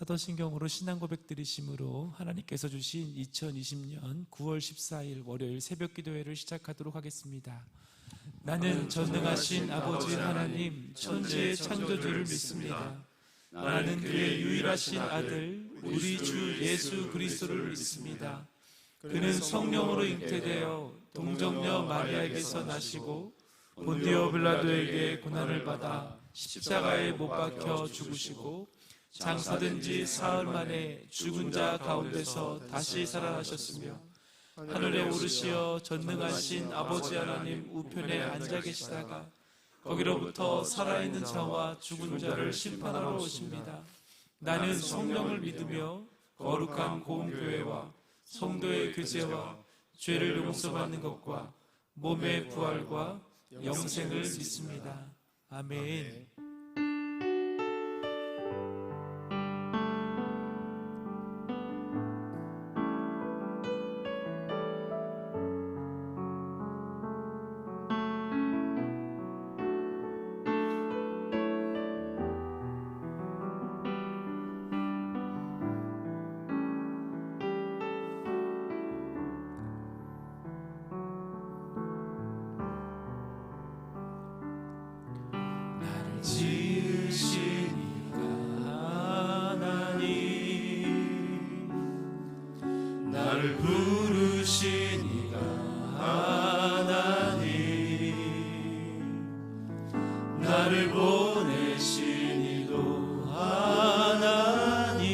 사도신경으로 신앙 고백 드리심으로 하나님께서 주신 2020년 9월 14일 월요일 새벽 기도회를 시작하도록 하겠습니다. 나는 전능하신 아버지 하나님 천지의 창조주를 믿습니다. 나는 그의 유일하신 아들 우리 주 예수 그리스도를 믿습니다. 그는 성령으로 잉태되어 동정녀 마리아에게서 나시고 본디오 빌라도에게 고난을 받아 십자가에 못 박혀 죽으시고 장사된 지 사흘 만에 죽은 자 가운데서 다시 살아나셨으며 하늘에 오르시어 전능하신 아버지 하나님 우편에 앉아 계시다가 거기로부터 살아있는 자와 죽은 자를 심판하러 오십니다. 나는 성령을 믿으며 거룩한 공교회와 성도의 교제와 죄를 용서받는 것과 몸의 부활과 영생을 믿습니다. 아멘. 지으시니가 하나님 나를 부르시니가 하나님 나를 보내시니도 하나님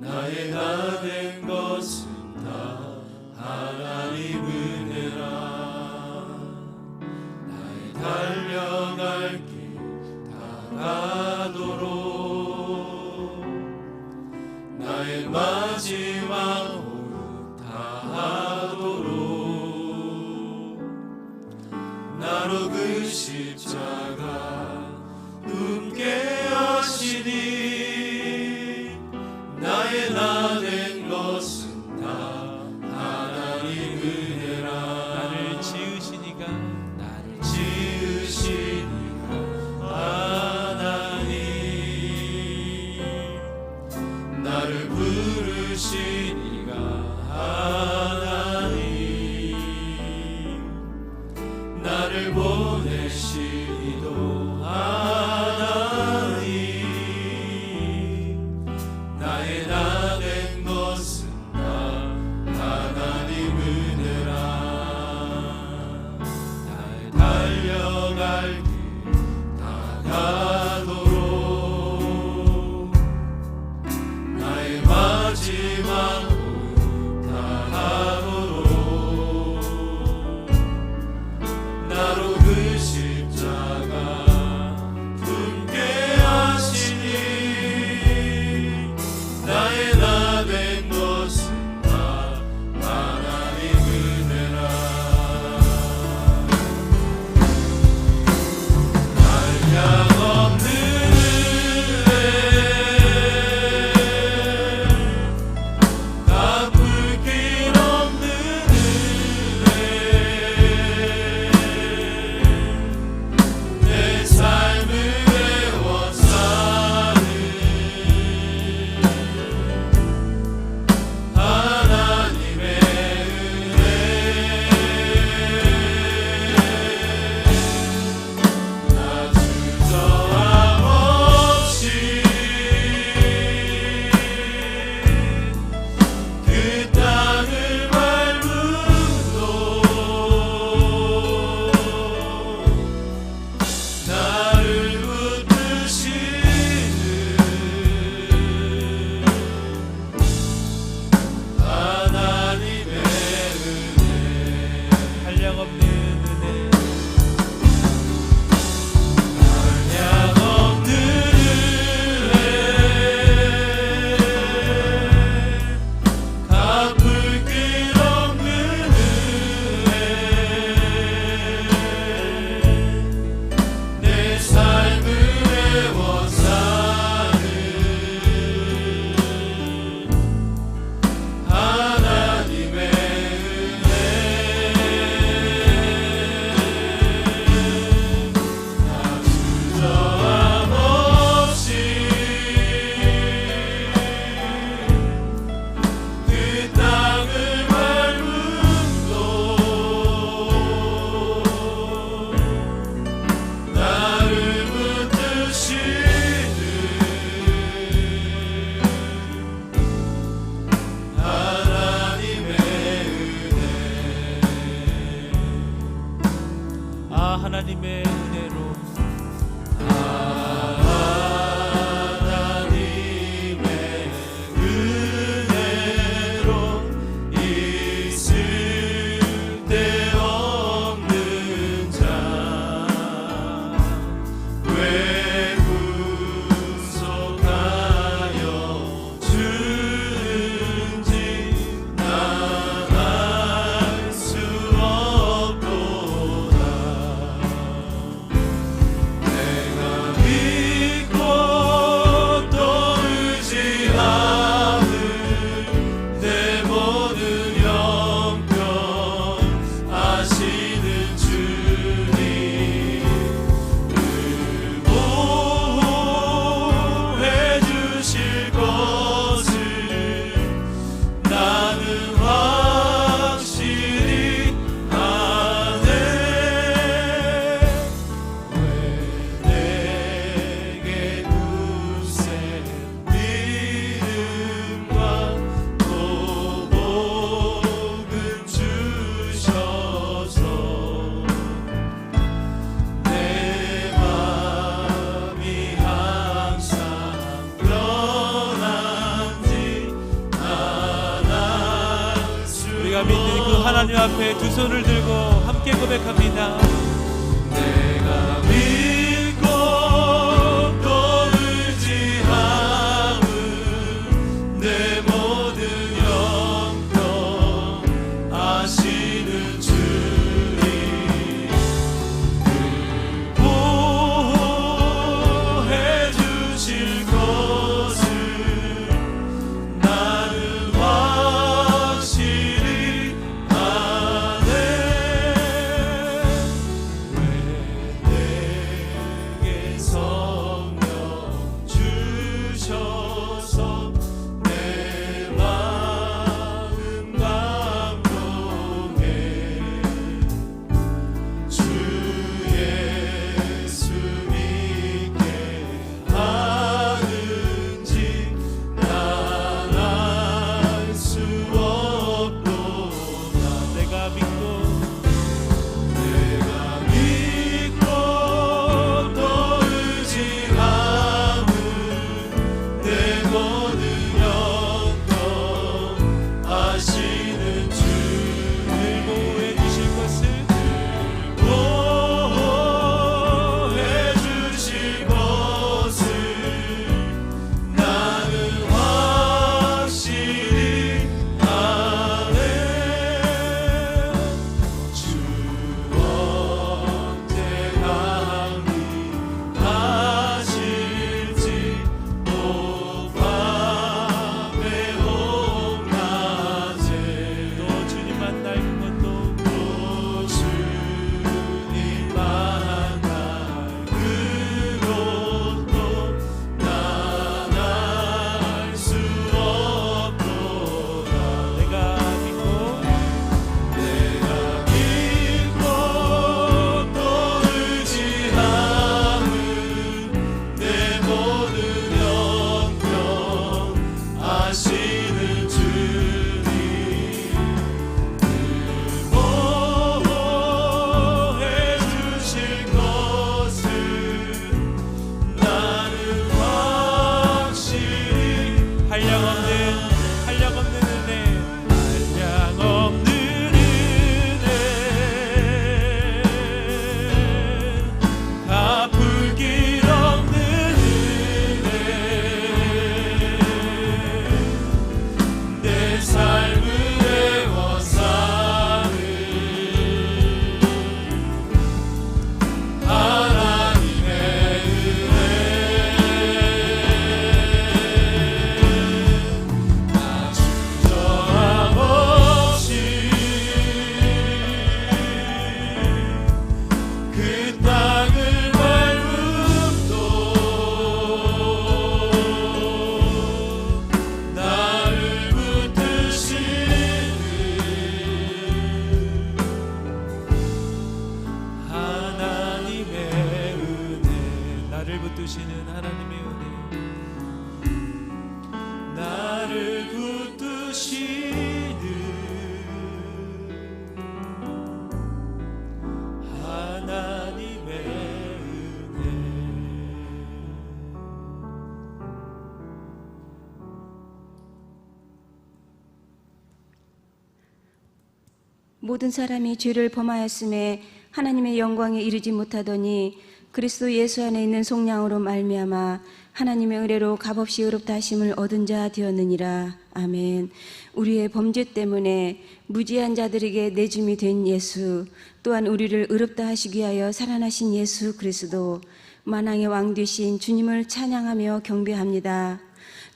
나의 나 된 것은 다 하나님 은혜라 달려갈 길 다가도록 나의 마지막 호흡 다하도록 나로 그 십자가 눕게 하시니 나의 나 된 것은 다 하나님 은혜라 나를 지으시니가 하나님 나를 부르시니가 하나님 나를 보내시니도 하나님 나의 나 된 것은 다 하나님 은혜라 하나님의 은혜로 믿는 그 하나님 앞에 두 손을 들고 함께 고백합니다. 내가 믿고 또 의지함은 내 모든 영광 아시는 주님 보호해 주실 것을 나는 확실히 모든 사람이 죄를 범하였음에 하나님의 영광에 이르지 못하더니 그리스도 예수 안에 있는 속량으로 말미암아 하나님의 은혜로 값없이 의롭다 하심을 얻은 자 되었느니라. 아멘. 우리의 범죄 때문에 무지한 자들에게 내줌이 된 예수, 또한 우리를 의롭다 하시기 위하여 살아나신 예수 그리스도, 만왕의 왕 되신 주님을 찬양하며 경배합니다.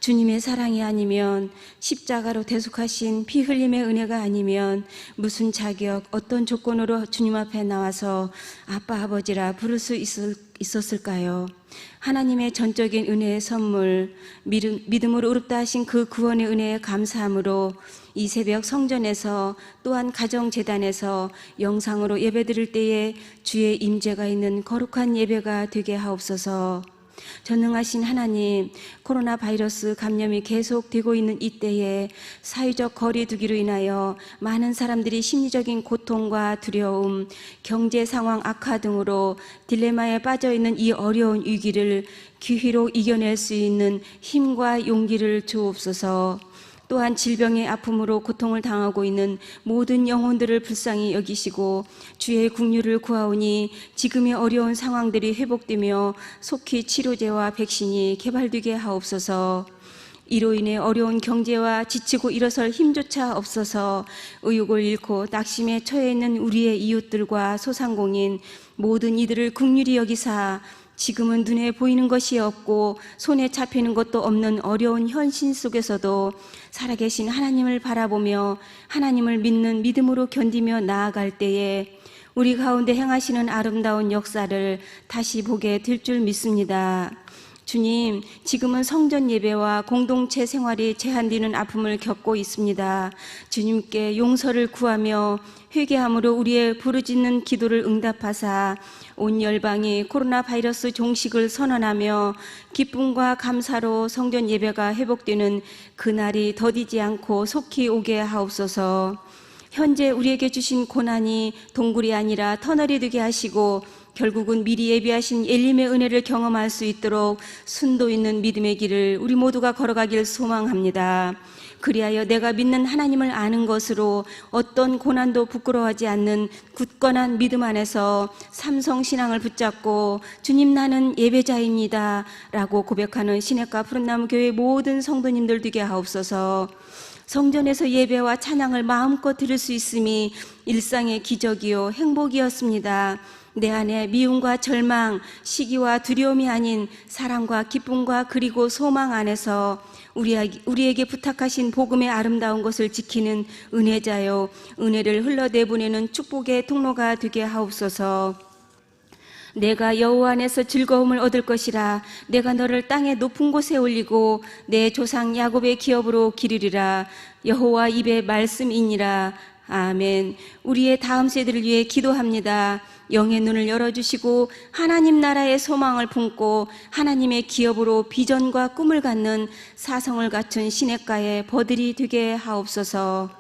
주님의 사랑이 아니면, 십자가로 대속하신 피 흘림의 은혜가 아니면 무슨 자격, 어떤 조건으로 주님 앞에 나와서 아빠 아버지라 부를 수 있었을까요? 하나님의 전적인 은혜의 선물, 믿음으로 의롭다 하신 그 구원의 은혜에 감사함으로 이 새벽 성전에서, 또한 가정재단에서 영상으로 예배드릴 때에 주의 임재가 있는 거룩한 예배가 되게 하옵소서. 전능하신 하나님, 코로나 바이러스 감염이 계속되고 있는 이때에 사회적 거리 두기로 인하여 많은 사람들이 심리적인 고통과 두려움, 경제 상황 악화 등으로 딜레마에 빠져 있는 이 어려운 위기를 기회로 이겨낼 수 있는 힘과 용기를 주옵소서. 또한 질병의 아픔으로 고통을 당하고 있는 모든 영혼들을 불쌍히 여기시고 주의 긍휼을 구하오니 지금의 어려운 상황들이 회복되며 속히 치료제와 백신이 개발되게 하옵소서. 이로 인해 어려운 경제와 지치고 일어설 힘조차 없어서 의욕을 잃고 낙심에 처해 있는 우리의 이웃들과 소상공인 모든 이들을 긍휼히 여기사 지금은 눈에 보이는 것이 없고 손에 잡히는 것도 없는 어려운 현실 속에서도 살아계신 하나님을 바라보며 하나님을 믿는 믿음으로 견디며 나아갈 때에 우리 가운데 행하시는 아름다운 역사를 다시 보게 될 줄 믿습니다. 주님, 지금은 성전 예배와 공동체 생활이 제한되는 아픔을 겪고 있습니다. 주님께 용서를 구하며 회개함으로 우리의 부르짖는 기도를 응답하사 온 열방이 코로나 바이러스 종식을 선언하며 기쁨과 감사로 성전 예배가 회복되는 그날이 더디지 않고 속히 오게 하옵소서. 현재 우리에게 주신 고난이 동굴이 아니라 터널이 되게 하시고 결국은 미리 예비하신 엘림의 은혜를 경험할 수 있도록 순도 있는 믿음의 길을 우리 모두가 걸어가길 소망합니다. 그리하여 내가 믿는 하나님을 아는 것으로 어떤 고난도 부끄러워하지 않는 굳건한 믿음 안에서 삼성신앙을 붙잡고 주님 나는 예배자입니다 라고 고백하는 시냇가 푸른나무 교회 모든 성도님들 되게 하옵소서. 성전에서 예배와 찬양을 마음껏 들을 수 있음이 일상의 기적이요 행복이었습니다. 내 안에 미움과 절망, 시기와 두려움이 아닌 사랑과 기쁨과 그리고 소망 안에서 우리에게 부탁하신 복음의 아름다운 것을 지키는 은혜자요, 은혜를 흘러내보내는 축복의 통로가 되게 하옵소서. 내가 여호와 안에서 즐거움을 얻을 것이라. 내가 너를 땅의 높은 곳에 올리고 내 조상 야곱의 기업으로 기르리라. 여호와 입의 말씀이니라. 아멘. 우리의 다음 세대를 위해 기도합니다. 영의 눈을 열어주시고 하나님 나라의 소망을 품고 하나님의 기업으로 비전과 꿈을 갖는 사성을 갖춘 시냇가의 버들이 되게 하옵소서.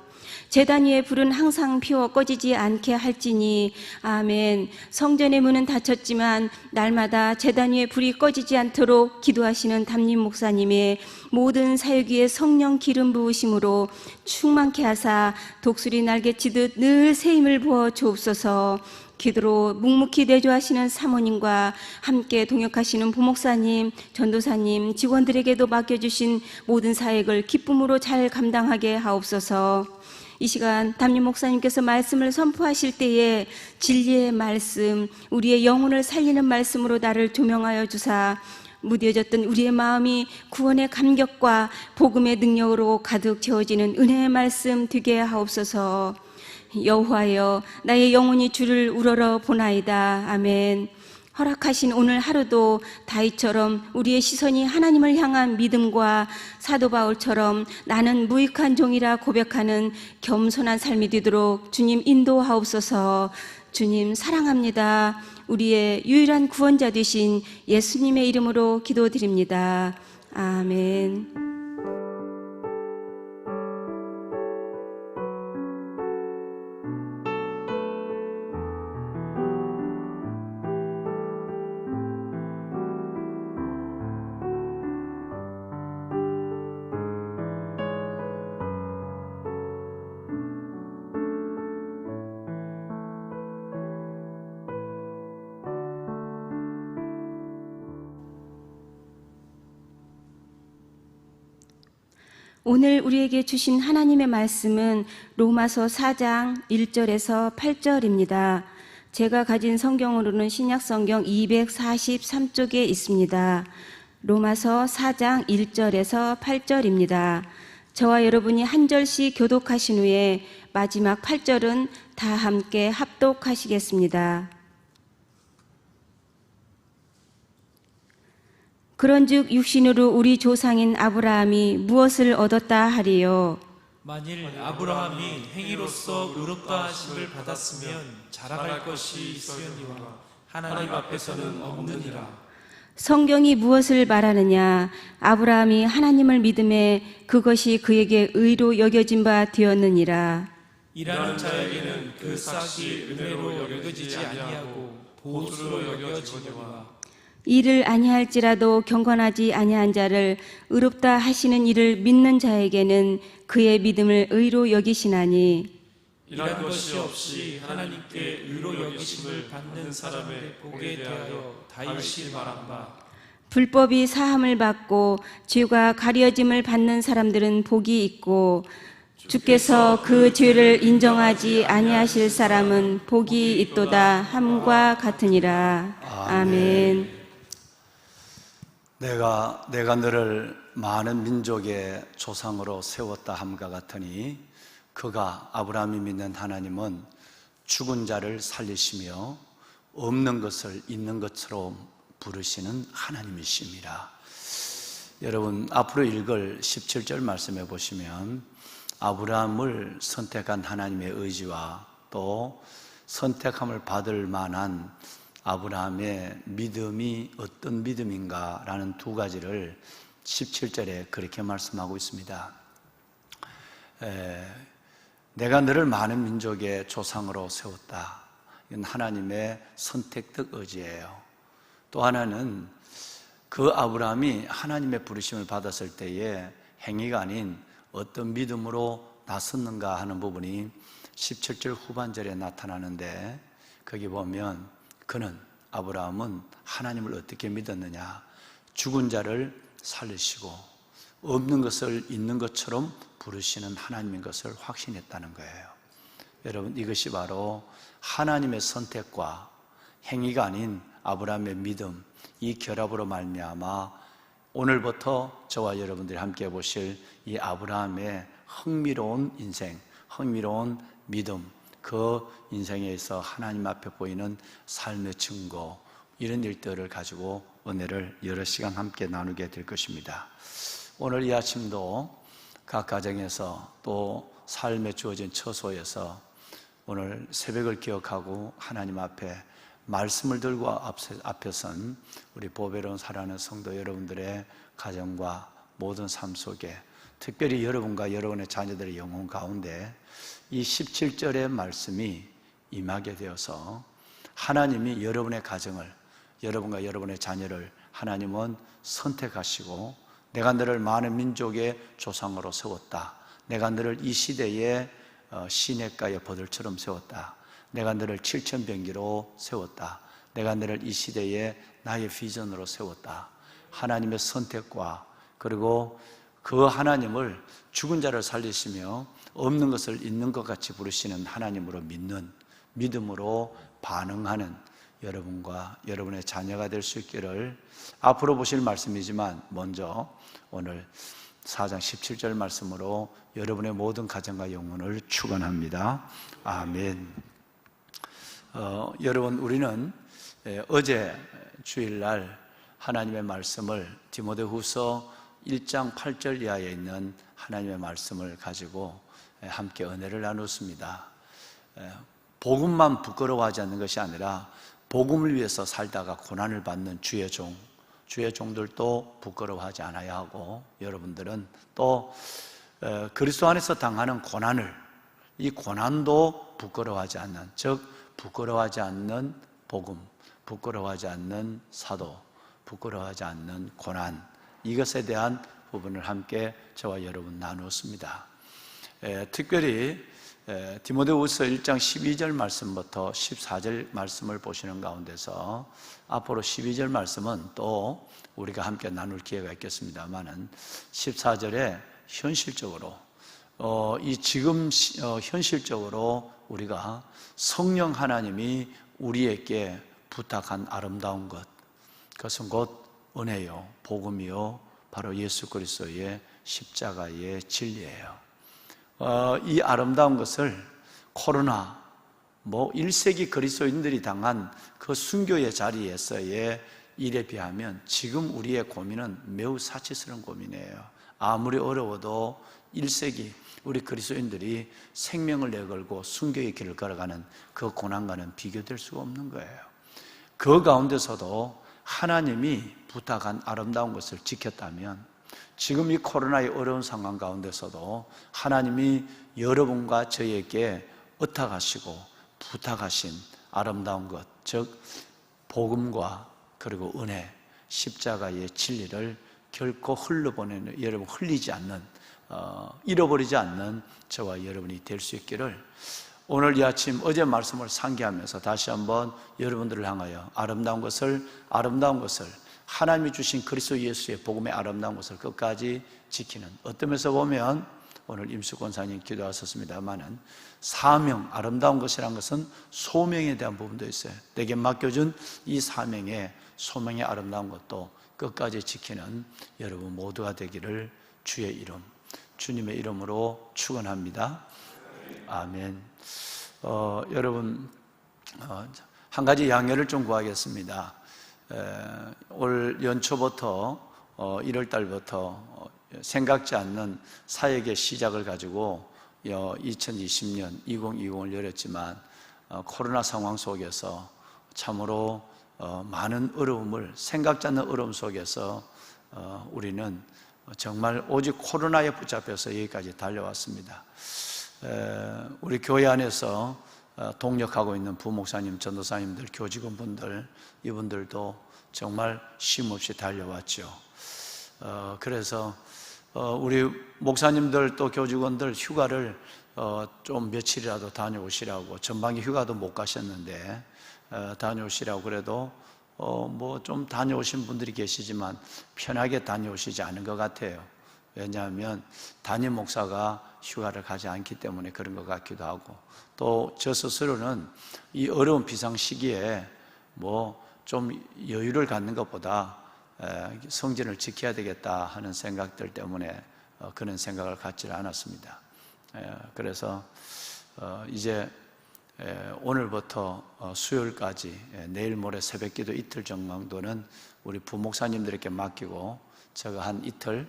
제단 위에 불은 항상 피워 꺼지지 않게 할지니. 아멘. 성전의 문은 닫혔지만 날마다 제단 위에 불이 꺼지지 않도록 기도하시는 담임 목사님의 모든 사역 위에 성령 기름 부으심으로 충만케 하사 독수리 날개치듯 늘 새 힘을 부어 주옵소서. 기도로 묵묵히 내조하시는 사모님과 함께 동역하시는 부목사님, 전도사님, 직원들에게도 맡겨주신 모든 사역을 기쁨으로 잘 감당하게 하옵소서. 이 시간 담임 목사님께서 말씀을 선포하실 때에 진리의 말씀, 우리의 영혼을 살리는 말씀으로 나를 조명하여 주사 무뎌졌던 우리의 마음이 구원의 감격과 복음의 능력으로 가득 채워지는 은혜의 말씀 되게 하옵소서. 여호와여, 나의 영혼이 주를 우러러 보나이다. 아멘. 허락하신 오늘 하루도 다윗처럼 우리의 시선이 하나님을 향한 믿음과 사도 바울처럼 나는 무익한 종이라 고백하는 겸손한 삶이 되도록 주님 인도하옵소서. 주님 사랑합니다. 우리의 유일한 구원자 되신 예수님의 이름으로 기도드립니다. 아멘. 오늘 우리에게 주신 하나님의 말씀은 로마서 4장 1절에서 8절입니다. 제가 가진 성경으로는 신약성경 243쪽에 있습니다. 로마서 4장 1절에서 8절입니다. 저와 여러분이 한 절씩 교독하신 후에 마지막 8절은 다 함께 합독하시겠습니다. 그런즉 육신으로 우리 조상인 아브라함이 무엇을 얻었다 하리요? 만일 아브라함이 행위로서 의롭다 하심을 받았으면 자랑할 것이 있으려니와 하나님 앞에서는 없느니라. 성경이 무엇을 말하느냐? 아브라함이 하나님을 믿음에 그것이 그에게 의로 여겨진 바 되었느니라. 일하는 자에게는 그 삭이 은혜로 여겨지지 아니하고 보수로 여겨지거니와 이를 아니할지라도 경건하지 아니한 자를 의롭다 하시는 이를 믿는 자에게는 그의 믿음을 의로 여기시나니 일한 것이 없이 하나님께 의로 여기심을 받는 사람의 복에 대하여 다윗이 말한 바 불법이 사함을 받고 죄가 가려짐을 받는 사람들은 복이 있고 주께서 그 죄를 인정하지 아니하실 사람은 복이 있도다 함과 같으니라. 아멘. 내가 너를 많은 민족의 조상으로 세웠다 함과 같으니 그가 아브라함이 믿는 하나님은 죽은 자를 살리시며 없는 것을 있는 것처럼 부르시는 하나님이십니다. 여러분 앞으로 읽을 17절 말씀해 보시면 아브라함을 선택한 하나님의 의지와 또 선택함을 받을 만한 아브라함의 믿음이 어떤 믿음인가 라는 두 가지를 17절에 그렇게 말씀하고 있습니다. 내가 너를 많은 민족의 조상으로 세웠다. 이건 하나님의 선택적 의지예요. 또 하나는 그 아브라함이 하나님의 부르심을 받았을 때에 행위가 아닌 어떤 믿음으로 나섰는가 하는 부분이 17절 후반절에 나타나는데 거기 보면 그는 아브라함은 하나님을 어떻게 믿었느냐? 죽은 자를 살리시고 없는 것을 있는 것처럼 부르시는 하나님인 것을 확신했다는 거예요. 여러분 이것이 바로 하나님의 선택과 행위가 아닌 아브라함의 믿음, 이 결합으로 말미암아 오늘부터 저와 여러분들이 함께 보실 이 아브라함의 흥미로운 인생, 흥미로운 믿음, 그 인생에 있어 하나님 앞에 보이는 삶의 증거, 이런 일들을 가지고 은혜를 여러 시간 함께 나누게 될 것입니다. 오늘 이 아침도 각 가정에서 또 삶에 주어진 처소에서 오늘 새벽을 기억하고 하나님 앞에 말씀을 들고 앞에 선 우리 보배로운 사랑하는 성도 여러분들의 가정과 모든 삶 속에 특별히 여러분과 여러분의 자녀들의 영혼 가운데 이 17절의 말씀이 임하게 되어서 하나님이 여러분의 가정을, 여러분과 여러분의 자녀를 하나님은 선택하시고 내가 너를 많은 민족의 조상으로 세웠다. 내가 너를 이 시대의 시냇가의 버들처럼 세웠다. 내가 너를 칠천병기로 세웠다. 내가 너를 이 시대의 나의 비전으로 세웠다. 하나님의 선택과 그리고 그 하나님을 죽은 자를 살리시며 없는 것을 있는 것 같이 부르시는 하나님으로 믿는, 믿음으로 반응하는 여러분과 여러분의 자녀가 될 수 있기를 앞으로 보실 말씀이지만 먼저 오늘 4장 17절 말씀으로 여러분의 모든 가정과 영혼을 축원합니다. 아멘. 여러분 우리는 어제 주일날 하나님의 말씀을 디모데후서 1장 8절 이하에 있는 하나님의 말씀을 가지고 함께 은혜를 나눴습니다. 복음만 부끄러워하지 않는 것이 아니라 복음을 위해서 살다가 고난을 받는 주의 종들도 부끄러워하지 않아야 하고 여러분들은 또 그리스도 안에서 당하는 고난을, 이 고난도 부끄러워하지 않는, 즉 부끄러워하지 않는 복음, 부끄러워하지 않는 사도, 부끄러워하지 않는 고난, 이것에 대한 부분을 함께 저와 여러분 나누었습니다. 특별히 디모데후서 1장 12절 말씀부터 14절 말씀을 보시는 가운데서 앞으로 12절 말씀은 또 우리가 함께 나눌 기회가 있겠습니다만은 14절에 현실적으로 현실적으로 우리가 성령 하나님이 우리에게 부탁한 아름다운 것, 그것은 곧 은혜요, 복음이요, 바로 예수 그리스도의 십자가의 진리예요. 이 아름다운 것을 코로나, 1세기 그리스도인들이 당한 그 순교의 자리에서의 일에 비하면 지금 우리의 고민은 매우 사치스러운 고민이에요. 아무리 어려워도 1세기 우리 그리스도인들이 생명을 내걸고 순교의 길을 걸어가는 그 고난과는 비교될 수가 없는 거예요. 그 가운데서도 하나님이 부탁한 아름다운 것을 지켰다면 지금 이 코로나의 어려운 상황 가운데서도 하나님이 여러분과 저에게 의탁하시고 부탁하신 아름다운 것, 즉 복음과 그리고 은혜, 십자가의 진리를 결코 흘러보내는, 여러분 흘리지 않는, 잃어버리지 않는 저와 여러분이 될 수 있기를 오늘 이 아침 어제 말씀을 상기하면서 다시 한번 여러분들을 향하여 아름다운 것을 하나님이 주신 그리스도 예수의 복음의 아름다운 것을 끝까지 지키는, 어떤 면에서 보면 오늘 임수 권사님 기도하셨습니다마는 사명, 아름다운 것이란 것은 소명에 대한 부분도 있어요. 내게 맡겨준 이 사명의 소명의 아름다운 것도 끝까지 지키는 여러분 모두가 되기를 주의 이름, 주님의 이름으로 축원합니다. 아멘. 여러분, 한 가지 양해를 좀 구하겠습니다. 올 연초부터 1월 달부터 생각지 않는 사역의 시작을 가지고 2020년 2020을 열었지만 코로나 상황 속에서 참으로 많은 어려움을, 생각지 않는 어려움 속에서 우리는 정말 오직 코로나에 붙잡혀서 여기까지 달려왔습니다. 우리 교회 안에서 동력하고 있는 부목사님, 전도사님들, 교직원분들, 이분들도 정말 쉼없이 달려왔죠. 그래서 우리 목사님들 또 교직원들 휴가를 좀 며칠이라도 다녀오시라고, 전반기 휴가도 못 가셨는데 다녀오시라고 그래도 뭐 좀 다녀오신 분들이 계시지만 편하게 다녀오시지 않은 것 같아요. 왜냐하면 담임 목사가 휴가를 가지 않기 때문에 그런 것 같기도 하고, 또 저 스스로는 이 어려운 비상 시기에 뭐 좀 여유를 갖는 것보다 성전을 지켜야 되겠다 하는 생각들 때문에 그런 생각을 갖지 않았습니다. 그래서 이제 오늘부터 수요일까지 내일 모레 새벽기도 이틀 정도는 우리 부목사님들에게 맡기고 제가 한 이틀,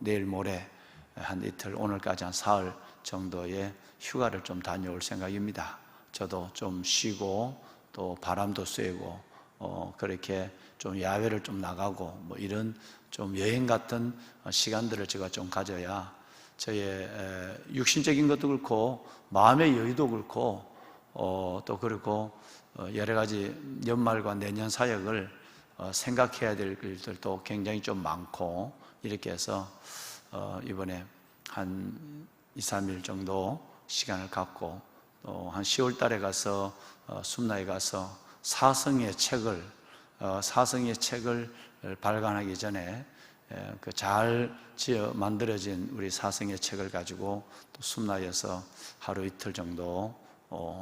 내일 모레 한 이틀, 오늘까지 한 사흘 정도의 휴가를 좀 다녀올 생각입니다. 저도 좀 쉬고 또 바람도 쐬고 그렇게 좀 야외를 좀 나가고 뭐 이런 좀 여행 같은 시간들을 제가 좀 가져야 저의 육신적인 것도 그렇고 마음의 여유도 그렇고 또 그리고 여러 가지 연말과 내년 사역을 생각해야 될 일들도 굉장히 좀 많고, 이렇게 해서 이번에 한 2, 3일 정도 시간을 갖고 또 한 10월 달에 가서 숨나에 가서 사성의 책을 발간하기 전에 그 잘 지어 만들어진 우리 사성의 책을 가지고 또 숨나에서 하루 이틀 정도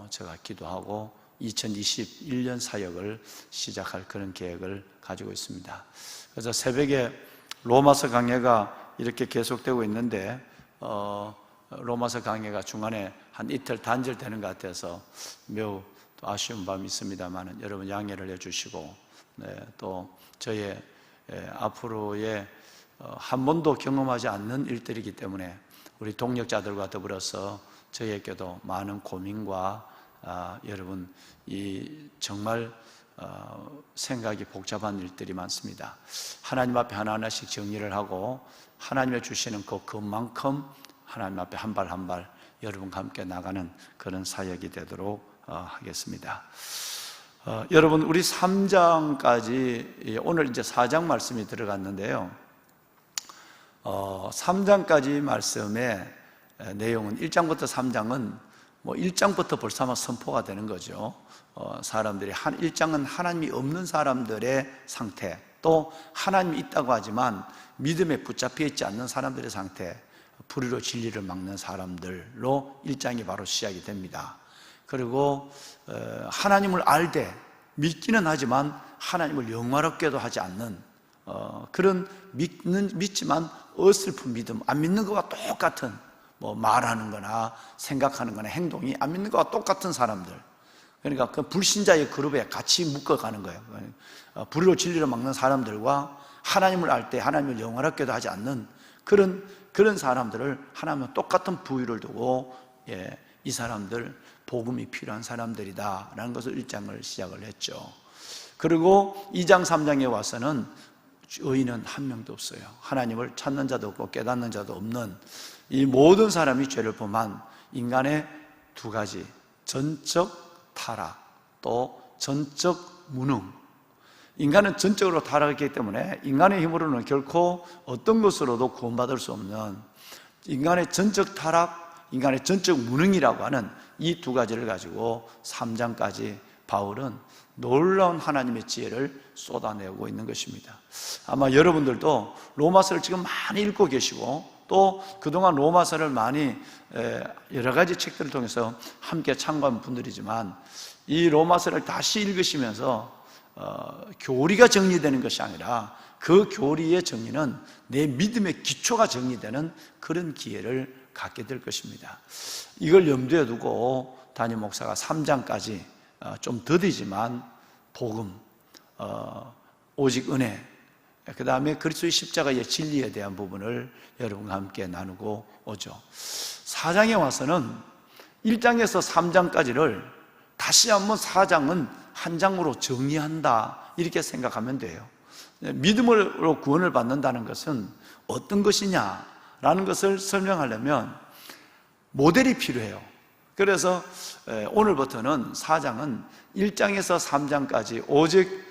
제가 기도하고 2021년 사역을 시작할 그런 계획을 가지고 있습니다. 그래서 새벽에 로마서 강해가 이렇게 계속되고 있는데 로마서 강해가 중간에 한 이틀 단절되는 것 같아서 매우 또 아쉬운 밤이 있습니다만 여러분 양해를 해주시고, 또 저의 앞으로의 한 번도 경험하지 않는 일들이기 때문에 우리 동력자들과 더불어서 저에게도 많은 고민과 여러분 이 정말 생각이 복잡한 일들이 많습니다. 하나님 앞에 하나하나씩 정리를 하고 하나님의 주시는 그만큼 하나님 앞에 한 발 한 발 여러분과 함께 나가는 그런 사역이 되도록 하겠습니다. 여러분, 우리 3장까지, 오늘 이제 4장 말씀이 들어갔는데요. 3장까지 말씀의 내용은 1장부터 3장은 뭐 1장부터 벌써 아마 선포가 되는 거죠. 사람들이 1장은 하나님이 없는 사람들의 상태, 또 하나님이 있다고 하지만 믿음에 붙잡혀 있지 않는 사람들의 상태, 불의로 진리를 막는 사람들로 1장이 바로 시작이 됩니다. 그리고 하나님을 알되 믿기는 하지만 하나님을 영화롭게도 하지 않는 그런 믿지만 어설픈 믿음, 안 믿는 것과 똑같은 말하는 거나 생각하는 거나 행동이 안 믿는 것과 똑같은 사람들, 그러니까 그 불신자의 그룹에 같이 묶어가는 거예요. 불의로 진리를 막는 사람들과 하나님을 알 때 하나님을 영화롭게도 하지 않는 그런 사람들을 하나님은 똑같은 부위를 두고 이 사람들 복음이 필요한 사람들이다 라는 것을 1장을 시작을 했죠. 그리고 2장 3장에 와서는 의인은 한 명도 없어요. 하나님을 찾는 자도 없고 깨닫는 자도 없는 이 모든 사람이 죄를 범한 인간의 두 가지, 전적 타락 또 전적 무능. 인간은 전적으로 타락했기 때문에 인간의 힘으로는 결코 어떤 것으로도 구원받을 수 없는 인간의 전적 타락, 인간의 전적 무능이라고 하는 이 두 가지를 가지고 3장까지 바울은 놀라운 하나님의 지혜를 쏟아내고 있는 것입니다. 아마 여러분들도 로마서를 지금 많이 읽고 계시고 또 그동안 로마서를 많이 여러 가지 책들을 통해서 함께 참고한 분들이지만 이 로마서를 다시 읽으시면서 교리가 정리되는 것이 아니라 그 교리의 정리는 내 믿음의 기초가 정리되는 그런 기회를 갖게 될 것입니다. 이걸 염두에 두고 담임 목사가 3장까지 좀 더디지만 복음, 오직 은혜, 그 다음에 그리스도의 십자가의 진리에 대한 부분을 여러분과 함께 나누고 오죠. 4장에 와서는 1장에서 3장까지를 다시 한번 4장은 한 장으로 정리한다 이렇게 생각하면 돼요. 믿음으로 구원을 받는다는 것은 어떤 것이냐라는 것을 설명하려면 모델이 필요해요. 그래서 오늘부터는 4장은 1장에서 3장까지 오직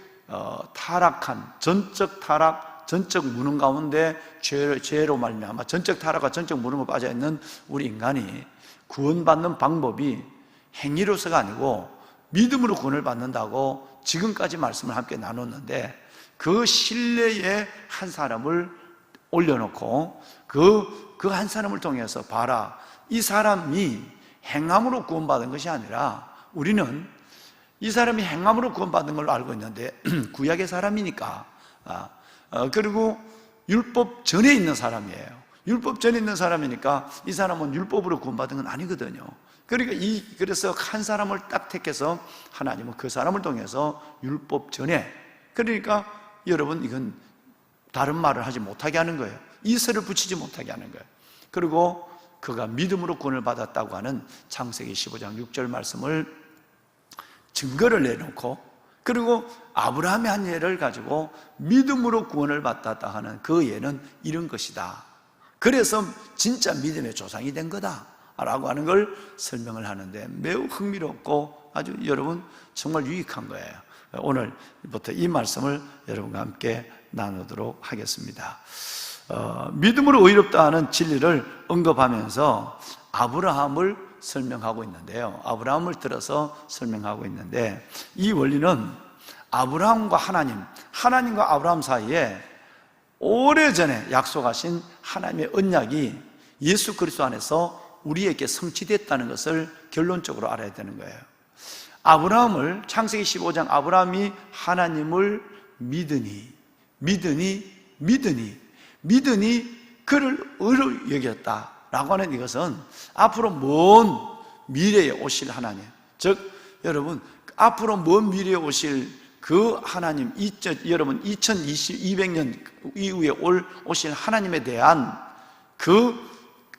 타락한 전적 타락, 전적 무능 가운데 죄로 말미암아 전적 타락과 전적 무능에 빠져 있는 우리 인간이 구원받는 방법이 행위로서가 아니고 믿음으로 구원을 받는다고 지금까지 말씀을 함께 나눴는데 그 신뢰의 한 사람을 올려놓고 그 한 사람을 통해서 봐라, 이 사람이 행함으로 구원받은 것이 아니라 우리는 이 사람이 행함으로 구원받은 걸로 알고 있는데 구약의 사람이니까 그리고 율법 전에 있는 사람이에요. 율법 전에 있는 사람이니까 이 사람은 율법으로 구원받은 건 아니거든요. 그래서 한 사람을 딱 택해서 하나님은 그 사람을 통해서 율법 전에, 그러니까 여러분 이건 다른 말을 하지 못하게 하는 거예요. 이설을 붙이지 못하게 하는 거예요. 그리고 그가 믿음으로 구원을 받았다고 하는 창세기 15장 6절 말씀을 증거를 내놓고, 그리고 아브라함의 한 예를 가지고 믿음으로 구원을 받았다 하는 그 예는 이런 것이다. 그래서 진짜 믿음의 조상이 된 거다 라고 하는 걸 설명을 하는데 매우 흥미롭고 아주 여러분 정말 유익한 거예요. 오늘부터 이 말씀을 여러분과 함께 나누도록 하겠습니다. 믿음으로 의롭다 하는 진리를 언급하면서 아브라함을 설명하고 있는데요, 아브라함을 들어서 설명하고 있는데 이 원리는 아브라함과 하나님과 아브라함 사이에 오래전에 약속하신 하나님의 언약이 예수 그리스도 안에서 우리에게 성취됐다는 것을 결론적으로 알아야 되는 거예요. 아브라함을 창세기 15장 아브라함이 하나님을 믿으니 그를 의로 여겼다라고 하는 이것은 앞으로 먼 미래에 오실 하나님, 즉 여러분 앞으로 먼 미래에 오실 그 하나님, 여러분 2200년 이후에 오실 하나님에 대한 그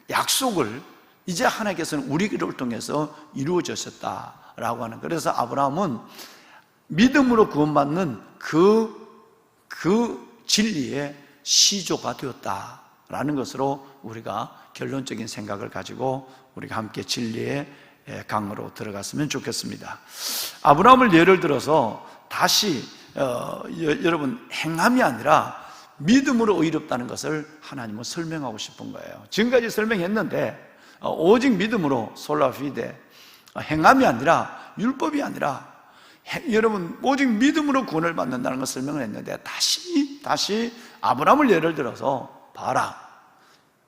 약속을 이제 하나님께서는 우리를 통해서 이루어졌다라고 하는, 그래서 아브라함은 믿음으로 구원받는 그 진리의 시조가 되었다라는 것으로 우리가 결론적인 생각을 가지고 우리가 함께 진리의 강으로 들어갔으면 좋겠습니다. 아브라함을 예를 들어서 다시 여러분 행함이 아니라 믿음으로 의롭다는 것을 하나님은 설명하고 싶은 거예요. 지금까지 설명했는데 오직 믿음으로 솔라피데, 행함이 아니라 율법이 아니라 여러분 오직 믿음으로 구원을 받는다는 것을 설명을 했는데 다시 다시 아브라함을 예를 들어서 봐라,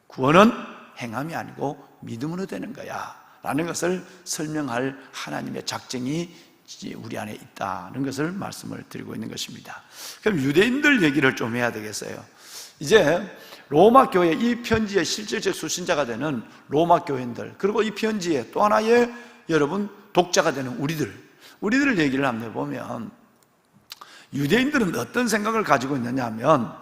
구원은 행함이 아니고 믿음으로 되는 거야 라는 것을 설명할 하나님의 작정이 우리 안에 있다는 것을 말씀을 드리고 있는 것입니다. 그럼 유대인들 얘기를 좀 해야 되겠어요. 이제 로마 교회, 이 편지의 실질적 수신자가 되는 로마 교인들, 그리고 이 편지의 또 하나의 여러분 독자가 되는 우리들 얘기를 한번 해보면, 유대인들은 어떤 생각을 가지고 있느냐 하면,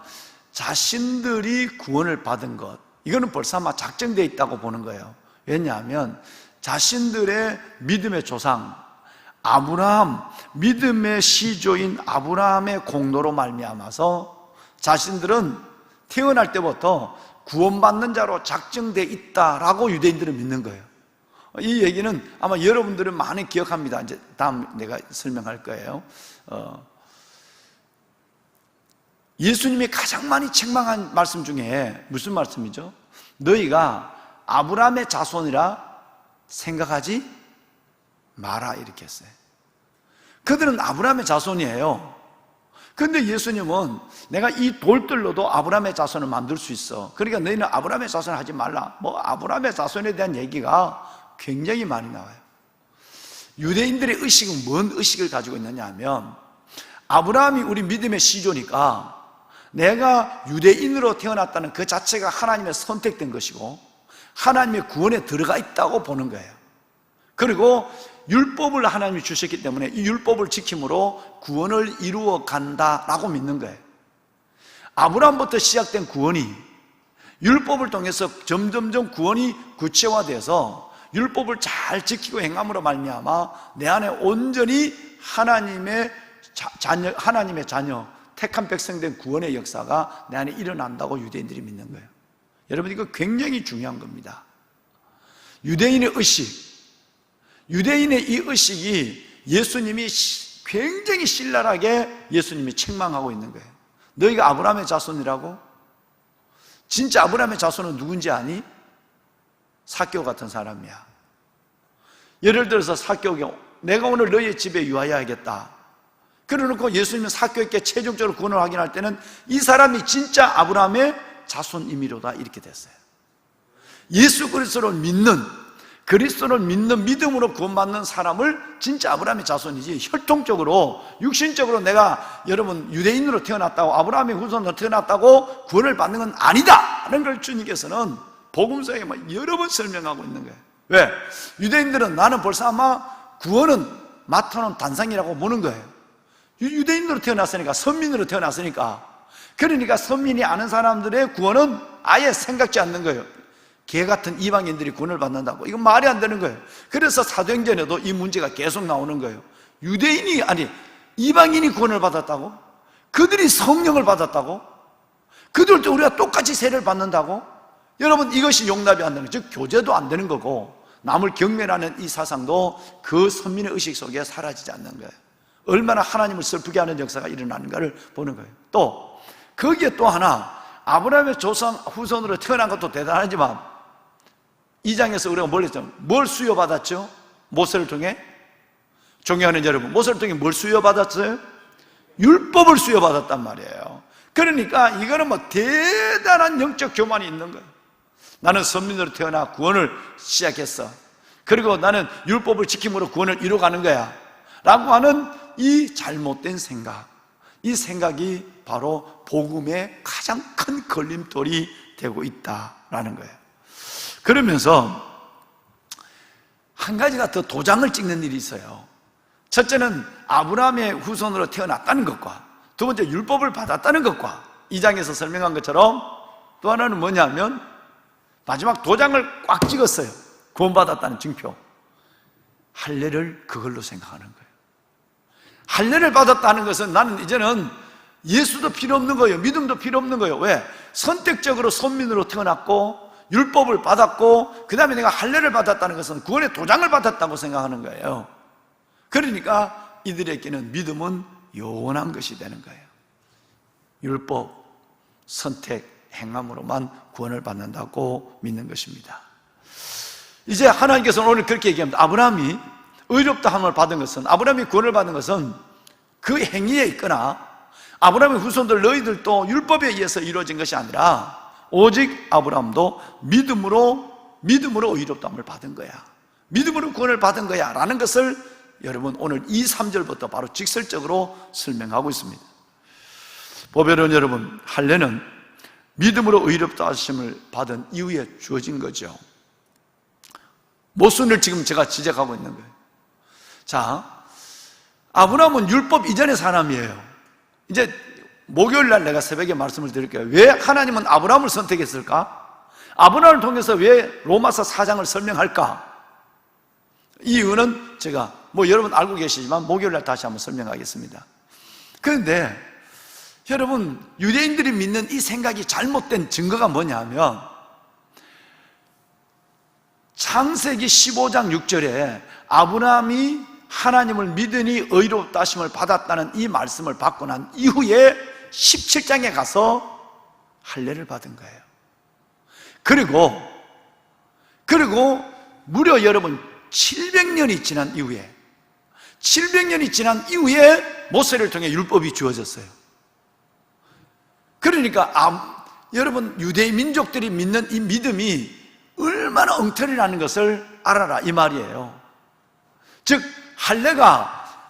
자신들이 구원을 받은 것, 이거는 벌써 아마 작정되어 있다고 보는 거예요. 왜냐하면 자신들의 믿음의 조상 아브라함, 믿음의 시조인 아브라함의 공로로 말미암아서 자신들은 태어날 때부터 구원받는 자로 작정되어 있다라고 유대인들은 믿는 거예요. 이 얘기는 아마 여러분들은 많이 기억합니다. 이제 다음 내가 설명할 거예요. 예수님이 가장 많이 책망한 말씀 중에 무슨 말씀이죠? 너희가 아브라함의 자손이라 생각하지 마라, 이렇게 했어요. 그들은 아브라함의 자손이에요. 그런데 예수님은 내가 이 돌들로도 아브라함의 자손을 만들 수 있어, 그러니까 너희는 아브라함의 자손을 하지 말라. 아브라함의 자손에 대한 얘기가 굉장히 많이 나와요. 유대인들의 의식은 뭔 의식을 가지고 있느냐 하면, 아브라함이 우리 믿음의 시조니까 내가 유대인으로 태어났다는 그 자체가 하나님의 선택된 것이고 하나님의 구원에 들어가 있다고 보는 거예요. 그리고 율법을 하나님이 주셨기 때문에 이 율법을 지킴으로 구원을 이루어 간다라고 믿는 거예요. 아브라함부터 시작된 구원이 율법을 통해서 점점점 구원이 구체화돼서 율법을 잘 지키고 행함으로 말미암아 내 안에 온전히 하나님의 자녀, 택한 백성된 구원의 역사가 내 안에 일어난다고 유대인들이 믿는 거예요. 여러분, 이거 굉장히 중요한 겁니다. 유대인의 의식, 유대인의 이 의식이 예수님이 굉장히 신랄하게 예수님이 책망하고 있는 거예요. 너희가 아브라함의 자손이라고? 진짜 아브라함의 자손은 누군지 아니? 삭개오 같은 사람이야. 예를 들어서 삭개오가 내가 오늘 너희의 집에 유하여야겠다, 그러놓고 예수님은 삭개오에게 최종적으로 구원을 확인할 때는 이 사람이 진짜 아브라함의 자손이미로다, 이렇게 됐어요. 예수 그리스도를 믿는 믿음으로 구원받는 사람을 진짜 아브라함의 자손이지, 혈통적으로 육신적으로 내가 여러분 유대인으로 태어났다고 아브라함의 후손으로 태어났다고 구원을 받는 건 아니다라는 걸 주님께서는 복음서에 여러 번 설명하고 있는 거예요. 왜? 유대인들은 나는 벌써 아마 구원은 맡아놓은 단상이라고 보는 거예요. 유대인으로 태어났으니까, 선민으로 태어났으니까, 그러니까 선민이 아는 사람들의 구원은 아예 생각지 않는 거예요. 개 같은 이방인들이 구원을 받는다고, 이건 말이 안 되는 거예요. 그래서 사도행전에도 이 문제가 계속 나오는 거예요. 이방인이 구원을 받았다고? 그들이 성령을 받았다고? 그들도 우리가 똑같이 세례를 받는다고? 여러분, 이것이 용납이 안 되는 거예요. 즉 교제도 안 되는 거고 남을 경멸하는 이 사상도 그 선민의 의식 속에 사라지지 않는 거예요. 얼마나 하나님을 슬프게 하는 역사가 일어나는가를 보는 거예요. 또 거기에 또 하나, 아브라함의 조상 후손으로 태어난 것도 대단하지만 2장에서 우리가 뭘 수여받았죠? 모세를 통해? 존경하는 여러분, 모세를 통해 뭘 수여받았어요? 율법을 수여받았단 말이에요. 그러니까 이거는 대단한 영적 교만이 있는 거예요. 나는 선민으로 태어나 구원을 시작했어, 그리고 나는 율법을 지킴으로 구원을 이루어가는 거야 라고 하는 이 잘못된 생각, 이 생각이 바로 복음의 가장 큰 걸림돌이 되고 있다라는 거예요. 그러면서 한 가지가 더 도장을 찍는 일이 있어요. 첫째는 아브라함의 후손으로 태어났다는 것과, 두 번째 율법을 받았다는 것과, 2장에서 설명한 것처럼 또 하나는 뭐냐면 마지막 도장을 꽉 찍었어요. 구원받았다는 증표. 할례를 그걸로 생각하는 거예요. 할례를 받았다는 것은 나는 이제는 예수도 필요 없는 거예요. 믿음도 필요 없는 거예요. 왜? 선택적으로 선민으로 태어났고 율법을 받았고 그 다음에 내가 할례를 받았다는 것은 구원의 도장을 받았다고 생각하는 거예요. 그러니까 이들에게는 믿음은 요원한 것이 되는 거예요. 율법, 선택, 행함으로만 구원을 받는다고 믿는 것입니다. 이제 하나님께서는 오늘 그렇게 얘기합니다. 아브라함이 의롭다 함을 받은 것은, 아브라함이 구원을 받은 것은 그 행위에 있거나 아브라함의 후손들 너희들도 율법에 의해서 이루어진 것이 아니라 오직 아브라함도 믿음으로 의롭다함을 받은 거야. 믿음으로 구원을 받은 거야 라는 것을 여러분 오늘 2, 3절부터 바로 직설적으로 설명하고 있습니다. 보배로운 여러분, 할례는 믿음으로 의롭다 하심을 받은 이후에 주어진 거죠. 모순을 지금 제가 지적하고 있는 거예요. 자, 아브라함은 율법 이전의 사람이에요. 이제 목요일 날 내가 새벽에 말씀을 드릴게요. 왜 하나님은 아브라함을 선택했을까? 아브라함을 통해서 왜 로마서 4장을 설명할까? 이 이유는 제가 여러분 알고 계시지만 목요일 날 다시 한번 설명하겠습니다. 그런데 여러분, 유대인들이 믿는 이 생각이 잘못된 증거가 뭐냐면 창세기 15장 6절에 아브라함이 하나님을 믿으니 의롭다 하심을 받았다는 이 말씀을 받고 난 이후에 17장에 가서 할례를 받은 거예요. 그리고 무려 여러분 700년이 지난 이후에 모세를 통해 율법이 주어졌어요. 그러니까 여러분, 유대인 민족들이 믿는 이 믿음이 얼마나 엉터리라는 것을 알아라 이 말이에요. 즉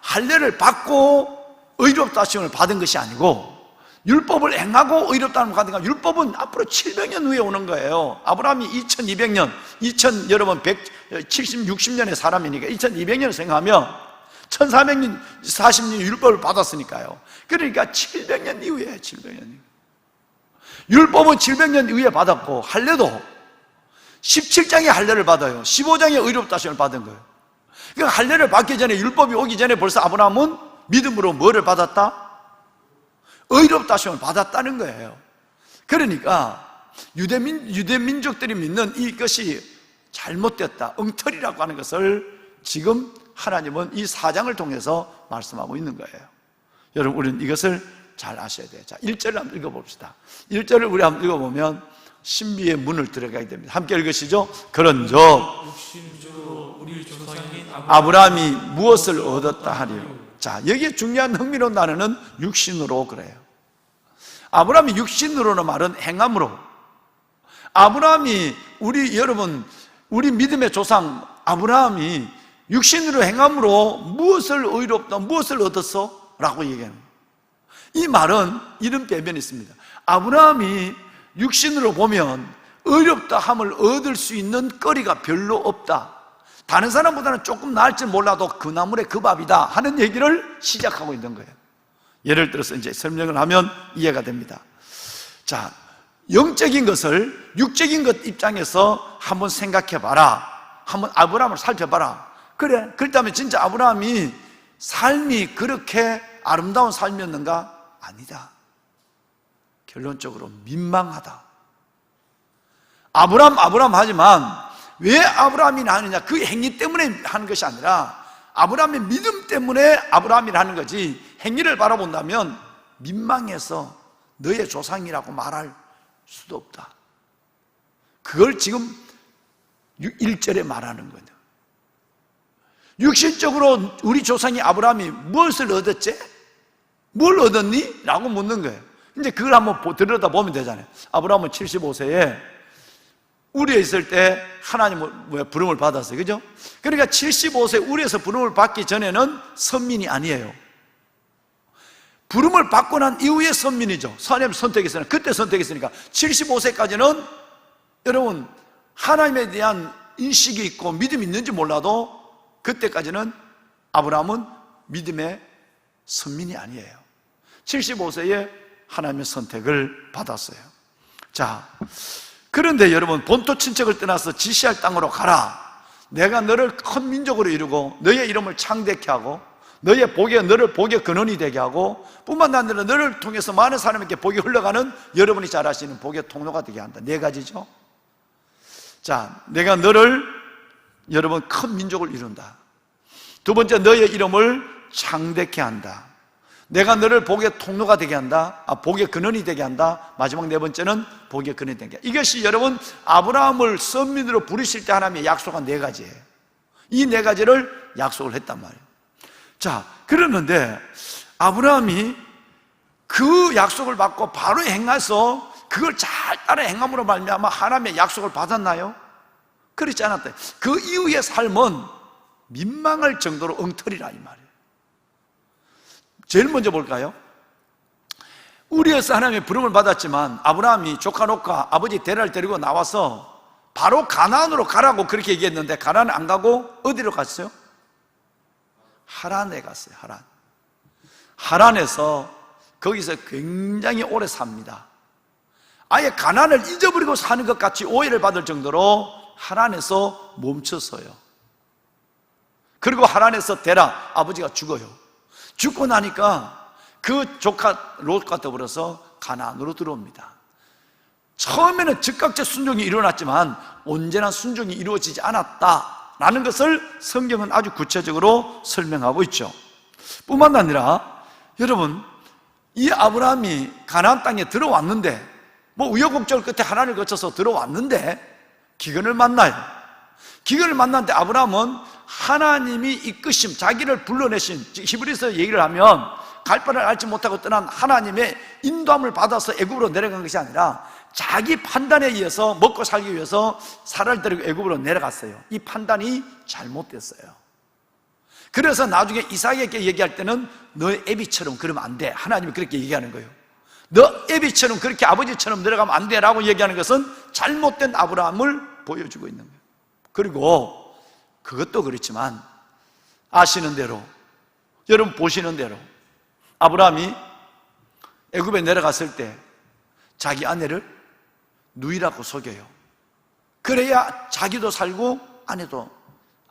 할례를 받고 의롭다 하심을 받은 것이 아니고 율법을 행하고 의롭다는 받은 거. 율법은 앞으로 700년 후에 오는 거예요. 아브라함이 2200년, 60년의 사람이니까 2200년을 생각하면 1440년 율법을 받았으니까요. 그러니까 700년 이후에 700년 이후. 율법은 700년 이후에 받았고 할례도 17장에 할례를 받아요. 15장에 의롭다 하심을 받은 거예요. 그러니까 할례를 받기 전에, 율법이 오기 전에 벌써 아브라함은 믿음으로 뭐를 받았다? 의롭다 하심을 받았다는 거예요. 그러니까 유대민족들이 믿는 이것이 잘못됐다, 엉터리라고 하는 것을 지금 하나님은 이 4장을 통해서 말씀하고 있는 거예요. 여러분, 우리는 이것을 잘 아셔야 돼요. 자, 1절을 한번 읽어봅시다. 1절을 우리 한번 읽어보면 신비의 문을 들어가게 됩니다. 함께 읽으시죠. 그런즉 육신으로 우리 조상인 아브라함이 무엇을 얻었다 하리요. 자, 여기에 중요한 흥미로운 단어는 육신으로 그래요. 아브라함이 육신으로는 말은 행함으로. 아브라함이 우리 믿음의 조상 아브라함이 육신으로 행함으로 무엇을 의롭다, 무엇을 얻었어? 라고 얘기하는 거예요. 이 말은 이런 배변이 있습니다. 아브라함이 육신으로 보면 의롭다 함을 얻을 수 있는 거리가 별로 없다. 다른 사람보다는 조금 나을지 몰라도 그 나물의 그 밥이다 하는 얘기를 시작하고 있는 거예요. 예를 들어서 이제 설명을 하면 이해가 됩니다. 자, 영적인 것을 육적인 것 입장에서 한번 생각해 봐라. 한번 아브라함을 살펴봐라. 그래, 그렇다면 진짜 아브라함이 삶이 그렇게 아름다운 삶이었는가? 아니다. 결론적으로 민망하다. 아브라함 하지만 왜 아브라함이 나느냐? 그 행위 때문에 하는 것이 아니라 아브라함의 믿음 때문에 아브라함이 하는 거지, 행위를 바라본다면 민망해서 너의 조상이라고 말할 수도 없다. 그걸 지금 1절에 말하는 거예요. 육신적으로 우리 조상이 아브라함이 무엇을 얻었지? 뭘 얻었니? 라고 묻는 거예요. 이제 그걸 한번 들여다보면 되잖아요. 아브라함은 75세에 우리에 있을 때 하나님의 부름을 받았어요. 그죠? 그러니까 75세 우리에서 부름을 받기 전에는 선민이 아니에요. 부름을 받고 난 이후에 선민이죠. 하나님 선택했으니까, 그때 선택했으니까 75세까지는 여러분 하나님에 대한 인식이 있고 믿음이 있는지 몰라도 그때까지는 아브라함은 믿음의 선민이 아니에요. 75세에 하나님의 선택을 받았어요. 자, 그런데 여러분, 본토 친척을 떠나서 지시할 땅으로 가라. 내가 너를 큰 민족으로 이루고 너의 이름을 창대케 하고 너를 복의 근원이 되게 하고 뿐만 아니라 너를 통해서 많은 사람에게 복이 흘러가는 여러분이 잘 아시는 복의 통로가 되게 한다. 4가지죠. 자, 내가 너를 여러분 큰 민족을 이룬다. 두 번째, 너의 이름을 창대케 한다. 내가 너를 복의 통로가 되게 한다. 복의 근원이 되게 한다. 마지막 4번째는 복의 근원이 되게 한다. 이것이 여러분 아브라함을 선민으로 부르실 때 하나님의 약속한 4가지예요. 이 4가지를 약속을 했단 말이에요. 자, 그러는데 아브라함이 그 약속을 받고 바로 행해서 그걸 잘 따라 행함으로 말미암아 하나님의 약속을 받았나요? 그렇지 않았다. 그 이후의 삶은 민망할 정도로 엉터리라 이 말이에요. 제일 먼저 볼까요? 우리에서 하나님의 부름을 받았지만 아브라함이 조카 놓고 아버지 데라를 데리고 나와서 바로 가나안으로 가라고 그렇게 얘기했는데 가나안 안 가고 어디로 갔어요? 하란에 갔어요. 하란에서 거기서 굉장히 오래 삽니다. 아예 가나안을 잊어버리고 사는 것 같이 오해를 받을 정도로 하란에서 멈췄어요. 그리고 하란에서 데라 아버지가 죽어요. 죽고 나니까 그 조카 롯과 더불어서 가나안으로 들어옵니다. 처음에는 즉각적 순종이 일어났지만 온전한 순종이 이루어지지 않았다라는 것을 성경은 아주 구체적으로 설명하고 있죠. 뿐만 아니라 여러분, 이 아브라함이 가나안 땅에 들어왔는데 뭐 우여곡절 끝에 하나님을 거쳐서 들어왔는데 기근을 만나요. 기근을 만났는데 아브라함은 하나님이 이끄심, 자기를 불러내신, 히브리서 얘기를 하면 갈 바를 알지 못하고 떠난 하나님의 인도함을 받아서 애굽으로 내려간 것이 아니라 자기 판단에 의해서 먹고 살기 위해서 사라를 데리고 애굽으로 내려갔어요. 이 판단이 잘못됐어요. 그래서 나중에 이삭에게 얘기할 때는 너의 애비처럼 그러면 안 돼. 하나님이 그렇게 얘기하는 거예요. 너 애비처럼 그렇게 아버지처럼 내려가면 안 돼 라고 얘기하는 것은 잘못된 아브라함을 보여주고 있는 거예요. 그리고 그것도 그렇지만 아시는 대로, 여러분 보시는 대로 아브라함이 애굽에 내려갔을 때 자기 아내를 누이라고 속여요. 그래야 자기도 살고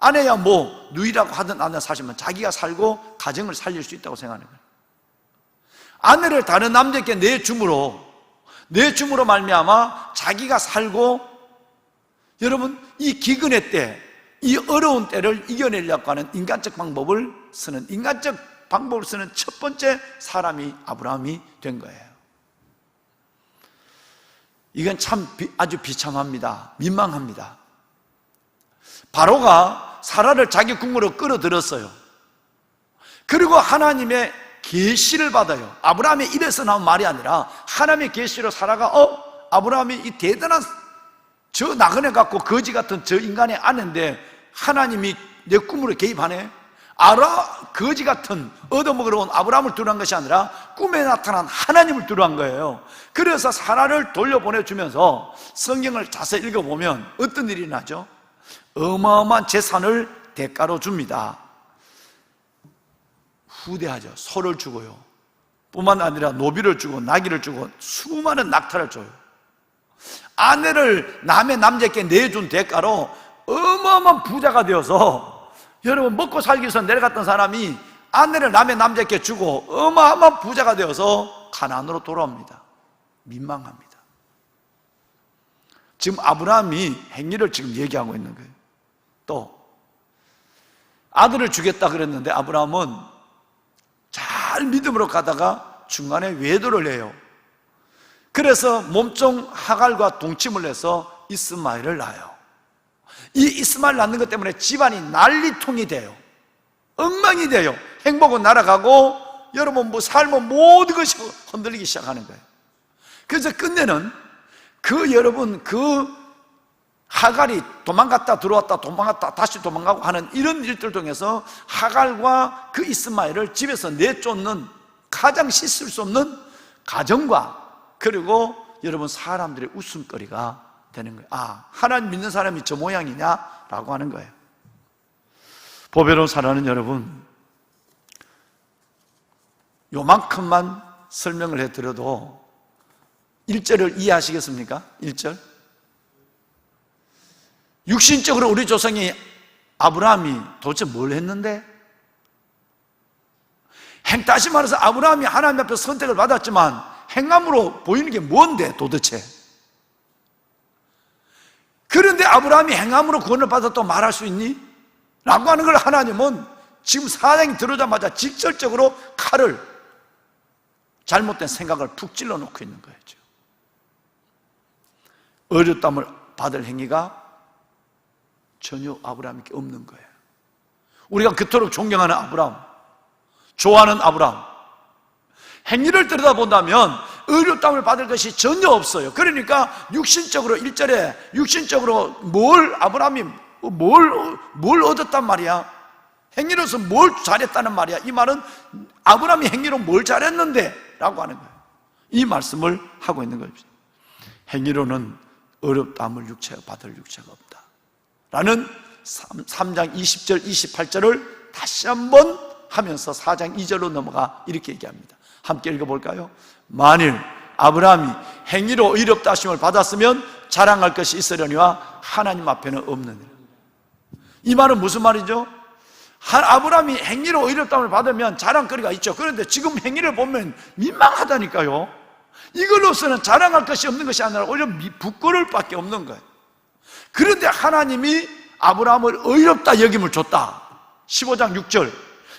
아내야 뭐 누이라고 하든 안 사시면 자기가 살고 가정을 살릴 수 있다고 생각하는 거예요. 아내를 다른 남자에게 내줌으로 말미암아 자기가 살고, 여러분 이 기근의 때, 이 어려운 때를 이겨내려고 하는 인간적 방법을 쓰는 첫 번째 사람이 아브라함이 된 거예요. 이건 참 아주 비참합니다. 민망합니다. 바로가 사라를 자기 궁으로 끌어들였어요. 그리고 하나님의 계시를 받아요. 아브라함의 입에서 나온 말이 아니라 하나님의 계시로 사라가 아브라함이 이 대단한 저 나그네 같고 거지 같은 저 인간의 아내인데 하나님이 내 꿈으로 개입하네. 거지 같은 얻어먹으러 온 아브라함을 두려운 것이 아니라 꿈에 나타난 하나님을 두려운 거예요. 그래서 사라를 돌려보내주면서 성경을 자세히 읽어보면 어떤 일이 나죠? 어마어마한 재산을 대가로 줍니다. 후대하죠. 소를 주고요, 뿐만 아니라 노비를 주고 나귀를 주고 수많은 낙타를 줘요. 아내를 남의 남자에게 내준 대가로 어마어마한 부자가 되어서, 여러분 먹고 살기 위해서 내려갔던 사람이 아내를 남의 남자에게 주고 어마어마한 부자가 되어서 가나안으로 돌아옵니다. 민망합니다. 지금 아브라함이 행위를 지금 얘기하고 있는 거예요. 또 아들을 주겠다 그랬는데 아브라함은 잘 믿음으로 가다가 중간에 외도를 해요. 그래서 몸종 하갈과 동침을 해서 이스마엘을 낳아요. 이 이스마엘 낳는 것 때문에 집안이 난리통이 돼요. 엉망이 돼요. 행복은 날아가고 여러분 삶은 모든 것이 흔들리기 시작하는 거예요. 그래서 끝내는 여러분 하갈이 도망갔다 들어왔다 도망갔다 다시 도망가고 하는 이런 일들 통해서 하갈과 그 이스마엘을 집에서 내쫓는 가장 씻을 수 없는 가정과, 그리고 여러분 사람들의 웃음거리가 되는 거예요. 하나님 믿는 사람이 저 모양이냐라고 하는 거예요. 보배로운 사랑하는 여러분, 요만큼만 설명을 해드려도 1절을 이해하시겠습니까? 1절. 육신적으로 우리 조상이 아브라함이 도대체 뭘 했는데? 다시 말해서 아브라함이 하나님 앞에 선택을 받았지만 행함으로 보이는 게 뭔데 도대체? 그런데 아브라함이 행함으로 구원을 받았다고 말할 수 있니? 라고 하는 걸 하나님은 지금 사장이 들어오자마자 직설적으로 칼을, 잘못된 생각을 푹 찔러 놓고 있는 거예요. 어렵담을 받을 행위가 전혀 아브라함에게 없는 거예요. 우리가 그토록 존경하는 아브라함, 좋아하는 아브라함, 행위를 들여다본다면 의롭다함을 받을 것이 전혀 없어요. 그러니까 육신적으로 1절에 육신적으로 아브라함이 뭘 얻었단 말이야? 행위로서 뭘 잘했다는 말이야? 이 말은 아브라함이 행위로 뭘 잘했는데? 라고 하는 거예요. 이 말씀을 하고 있는 겁니다. 행위로는 의롭다함을 받을 육체가 없다 라는 3장 20절 28절을 다시 한번 하면서 4장 2절로 넘어가 이렇게 얘기합니다. 함께 읽어볼까요? 만일 아브라함이 행위로 의롭다 하심을 받았으면 자랑할 것이 있으려니와 하나님 앞에는 없느니라. 이 말은 무슨 말이죠? 아브라함이 행위로 의롭다함을 받으면 자랑거리가 있죠. 그런데 지금 행위를 보면 민망하다니까요. 이걸로서는 자랑할 것이 없는 것이 아니라 오히려 부끄러울 밖에 없는 거예요. 그런데 하나님이 아브라함을 의롭다 여김을 줬다. 15장 6절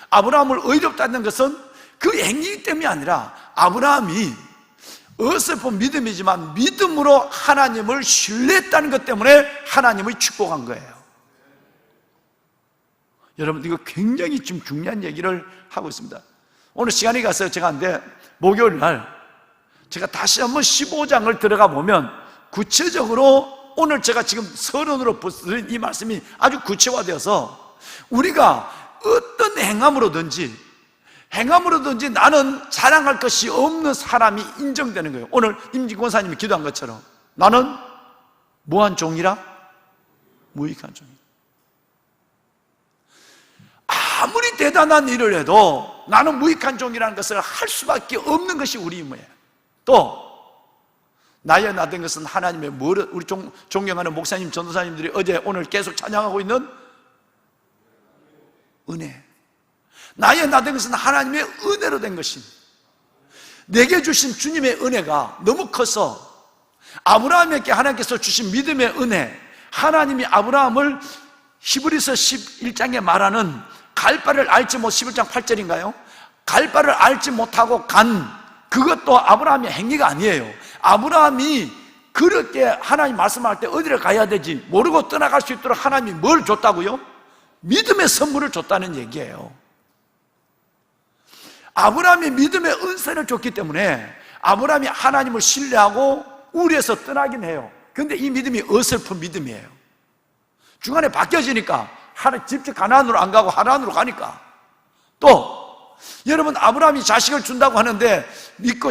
아브라함을 의롭다 하는 것은 그 행위 때문이 아니라 아브라함이 어설픈 믿음이지만 믿음으로 하나님을 신뢰했다는 것 때문에 하나님을 축복한 거예요. 여러분, 이거 굉장히 좀 중요한 얘기를 하고 있습니다. 오늘 시간이 갔어요. 제가 한데 목요일 날 제가 다시 한번 15장을 들어가 보면 구체적으로 오늘 제가 지금 서론으로 드린 이 말씀이 아주 구체화되어서 우리가 어떤 행함으로든지 나는 자랑할 것이 없는 사람이 인정되는 거예요. 오늘 임진권 사님이 기도한 것처럼 나는 뭐한 종이라? 무익한 종이다. 아무리 대단한 일을 해도 나는 무익한 종이라는 것을 할 수밖에 없는 것이 우리 임무예요. 또 나의 나된 것은 하나님의 우리 존경하는 목사님, 전도사님들이 어제 오늘 계속 찬양하고 있는 은혜. 나의 나된 것은 하나님의 은혜로 된 것입니다. 내게 주신 주님의 은혜가 너무 커서 아브라함에게 하나님께서 주신 믿음의 은혜, 하나님이 아브라함을 히브리서 11장에 말하는 갈 바를 알지 못 11장 8절인가요? 갈 바를 알지 못하고 간 그것도 아브라함의 행위가 아니에요. 아브라함이 그렇게 하나님 말씀할 때 어디를 가야 되지 모르고 떠나갈 수 있도록 하나님이 뭘 줬다고요? 믿음의 선물을 줬다는 얘기예요. 아브라함이 믿음의 은혜를 줬기 때문에 아브라함이 하나님을 신뢰하고 우리에서 떠나긴 해요. 그런데 이 믿음이 어설픈 믿음이에요. 중간에 바뀌어지니까 직접 가나안으로 안 가고 하란으로 가니까. 또 여러분, 아브라함이 자식을 준다고 하는데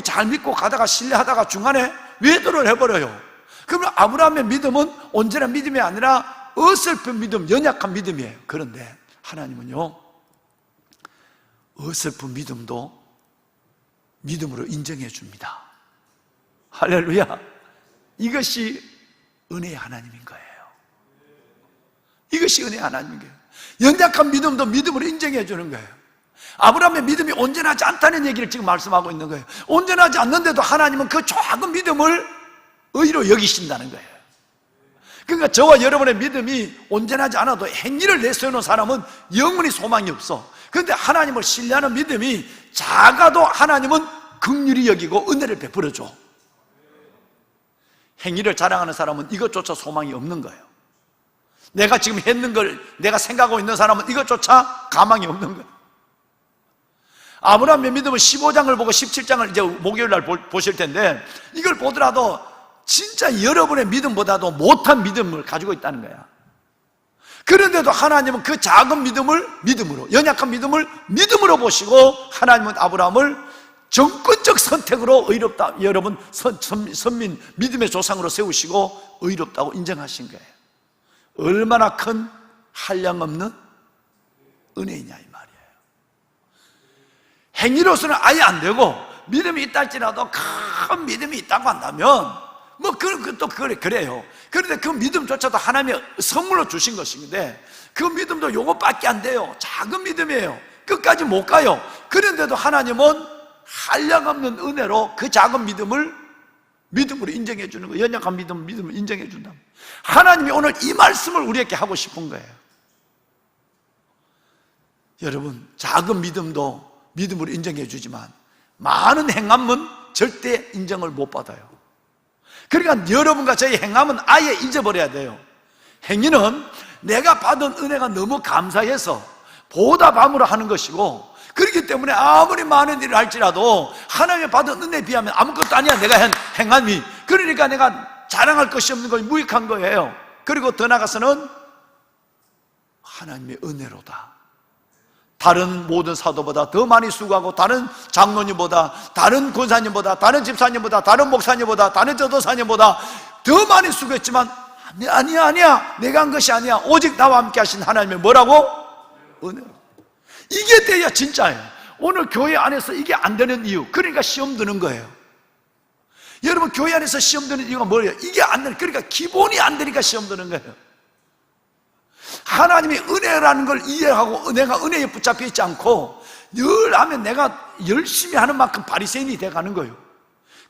잘 믿고 가다가 신뢰하다가 중간에 외도를 해버려요. 그러면 아브라함의 믿음은 온전한 믿음이 아니라 어설픈 믿음, 연약한 믿음이에요. 그런데 하나님은요, 어설픈 믿음도 믿음으로 인정해 줍니다. 할렐루야. 이것이 은혜의 하나님인 거예요. 이것이 은혜의 하나님인 거예요. 연약한 믿음도 믿음으로 인정해 주는 거예요. 아브라함의 믿음이 온전하지 않다는 얘기를 지금 말씀하고 있는 거예요. 온전하지 않는데도 하나님은 그 작은 믿음을 의로 여기신다는 거예요. 그러니까 저와 여러분의 믿음이 온전하지 않아도 행위를 내세우는 사람은 영원히 소망이 없어. 그런데 하나님을 신뢰하는 믿음이 작아도 하나님은 긍휼히 여기고 은혜를 베풀어줘. 행위를 자랑하는 사람은 이것조차 소망이 없는 거예요. 내가 지금 했는 걸 내가 생각하고 있는 사람은 이것조차 가망이 없는 거예요. 아브라함의 믿음은 15장을 보고 17장을 이제 목요일 날 보실 텐데 이걸 보더라도 진짜 여러분의 믿음보다도 못한 믿음을 가지고 있다는 거야. 그런데도 하나님은 그 작은 믿음을 믿음으로, 연약한 믿음을 믿음으로 보시고 하나님은 아브라함을 정권적 선택으로 의롭다, 여러분 선민 믿음의 조상으로 세우시고 의롭다고 인정하신 거예요. 얼마나 큰 한량없는 은혜이냐 이 말이에요. 행위로서는 아예 안 되고 믿음이 있다 할지라도 큰 믿음이 있다고 한다면 뭐 그것도 그래요. 그런데 그 믿음조차도 하나님의 선물로 주신 것인데 그 믿음도 요것밖에 안 돼요. 작은 믿음이에요. 끝까지 못 가요. 그런데도 하나님은 한량없는 은혜로 그 작은 믿음을 믿음으로 인정해 주는 거예요. 연약한 믿음을 인정해 준다. 하나님이 오늘 이 말씀을 우리에게 하고 싶은 거예요. 여러분, 작은 믿음도 믿음으로 인정해 주지만 많은 행함은 절대 인정을 못 받아요. 그러니까 여러분과 저의 행함은 아예 잊어버려야 돼요. 행위는 내가 받은 은혜가 너무 감사해서 보답함으로 하는 것이고 그렇기 때문에 아무리 많은 일을 할지라도 하나님의 받은 은혜에 비하면 아무것도 아니야. 내가 행함이. 그러니까 내가 자랑할 것이 없는 것이 무익한 거예요. 그리고 더 나아가서는 하나님의 은혜로다. 다른 모든 사도보다 더 많이 수고하고, 다른 장로님보다, 다른 권사님보다, 다른 집사님보다, 다른 목사님보다, 다른 전도사님보다 더 많이 수고했지만 아니야. 내가 한 것이 아니야. 오직 나와 함께 하신 하나님의 뭐라고? 은혜. 이게 돼야 진짜예요. 오늘 교회 안에서 이게 안 되는 이유, 그러니까 시험 드는 거예요. 여러분, 교회 안에서 시험 드는 이유가 뭐예요? 이게 안 되는, 그러니까 기본이 안 되니까 시험 드는 거예요. 하나님의 은혜라는 걸 이해하고 내가 은혜에 붙잡혀 있지 않고 늘 하면 내가 열심히 하는 만큼 바리새인이 돼가는 거예요.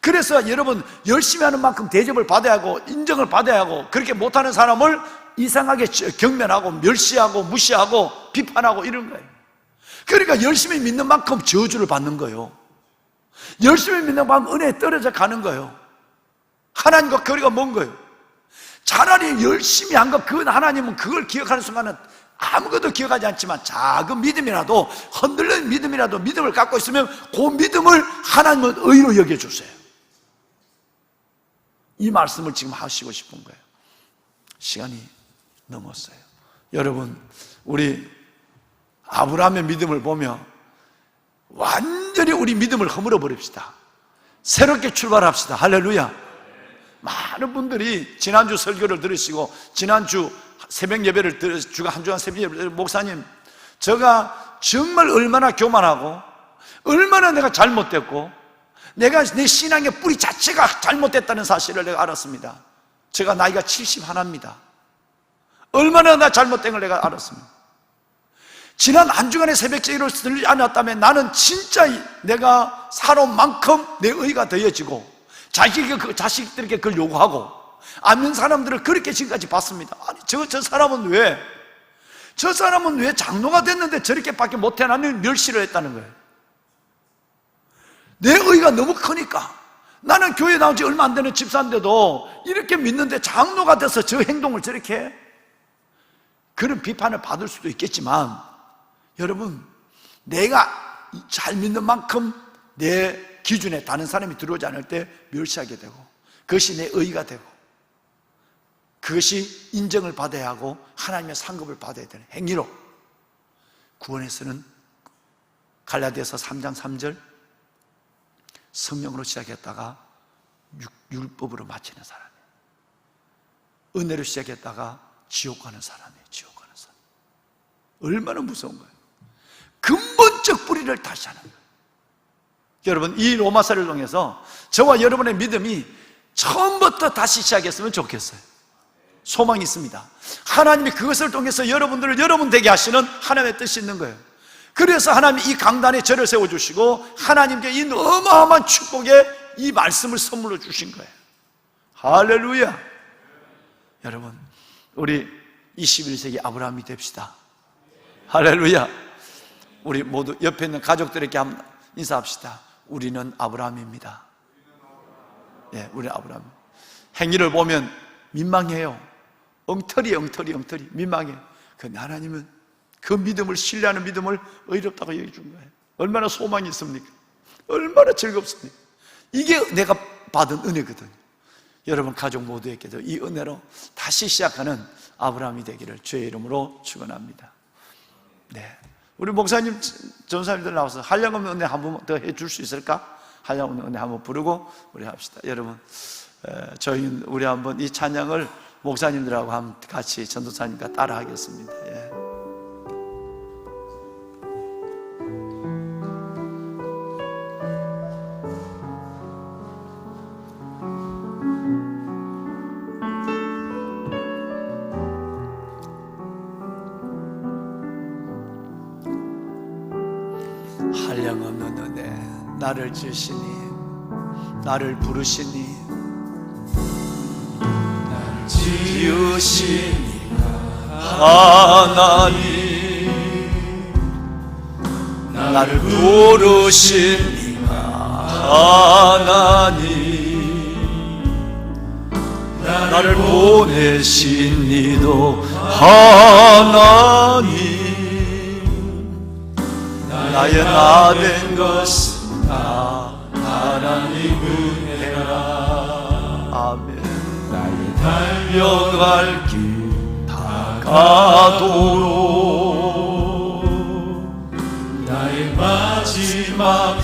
그래서 여러분, 열심히 하는 만큼 대접을 받아야 하고 인정을 받아야 하고, 그렇게 못하는 사람을 이상하게 경멸하고 멸시하고 무시하고 비판하고 이런 거예요. 그러니까 열심히 믿는 만큼 저주를 받는 거예요. 열심히 믿는 만큼 은혜에 떨어져 가는 거예요. 하나님과 거리가 먼 거예요. 차라리 열심히 한 것, 그 하나님은 그걸 기억하는 순간은 아무것도 기억하지 않지만 작은 믿음이라도, 흔들리는 믿음이라도 믿음을 갖고 있으면 그 믿음을 하나님은 의로 여겨주세요. 이 말씀을 지금 하시고 싶은 거예요. 시간이 넘었어요. 여러분, 우리 아브라함의 믿음을 보며 완전히 우리 믿음을 허물어 버립시다. 새롭게 출발합시다. 할렐루야. 많은 분들이 지난주 설교를 들으시고, 지난주 새벽 예배를 주가 한 주간 새벽 예배를, 목사님, 제가 정말 얼마나 교만하고 얼마나 내가 잘못됐고 내가 내 신앙의 뿌리 자체가 잘못됐다는 사실을 내가 알았습니다. 제가 나이가 71입니다. 얼마나 나 잘못된 걸 내가 알았습니다. 지난 한 주간의 새벽 예배를 들지 않았다면 나는 진짜 내가 살아온 만큼 내 의가 더해지고 자식들에게 그걸 요구하고 아는 사람들을 그렇게 지금까지 봤습니다. 아니 저 사람은 왜 장로가 됐는데 저렇게밖에 못해나는 멸시를 했다는 거예요. 내 의가 너무 크니까. 나는 교회 나온 지 얼마 안 되는 집사인데도 이렇게 믿는데 장로가 돼서 저 행동을 저렇게 해? 그런 비판을 받을 수도 있겠지만, 여러분, 내가 잘 믿는 만큼 내 기준에 다른 사람이 들어오지 않을 때 멸시하게 되고, 그것이 내 의가 되고, 그것이 인정을 받아야 하고 하나님의 상급을 받아야 되는 행위로, 구원에서는 갈라디아서 3장 3절 성령으로 시작했다가 율법으로 마치는 사람이에요. 은혜로 시작했다가 지옥 가는 사람이에요. 지옥 가는 사람. 얼마나 무서운 거예요. 근본적 뿌리를 다시 하는 거예요. 여러분, 이 로마서를 통해서 저와 여러분의 믿음이 처음부터 다시 시작했으면 좋겠어요. 소망이 있습니다. 하나님이 그것을 통해서 여러분들을 여러분 되게 하시는 하나님의 뜻이 있는 거예요. 그래서 하나님이 이 강단에 저를 세워주시고 하나님께 이 어마어마한 축복의 이 말씀을 선물로 주신 거예요. 할렐루야. 여러분, 우리 21세기 아브라함이 됩시다. 할렐루야. 우리 모두 옆에 있는 가족들에게 한번 인사합시다. 우리는 아브라함입니다. 예, 우리는 아브라함. 행위를 보면 민망해요. 엉터리 민망해. 근데 하나님은 그 믿음을, 신뢰하는 믿음을 의롭다고 여겨준 거예요. 얼마나 소망이 있습니까? 얼마나 즐겁습니까? 이게 내가 받은 은혜거든요. 여러분 가족 모두에게도 이 은혜로 다시 시작하는 아브라함이 되기를 주의 이름으로 축원합니다. 네, 우리 목사님, 전사님들 나와서 한량없는 은혜 한 번 더 해줄 수 있을까? 한량없는 은혜 한번 부르고 우리 합시다. 여러분, 저희 우리 한번 이 찬양을 목사님들하고 한번 같이 전도사님과 따라 하겠습니다. 예. 한량없는 은혜, 나를 지으시니, 나를 부르시니, 나를 지으시니 하나님, 나를 부르시니 하나님, 나를 보내신 이도 하나님, 나의 나 된 것은 다 하나님 은혜라. 아멘. 나의 달려갈 길 다가도록 나의 마지막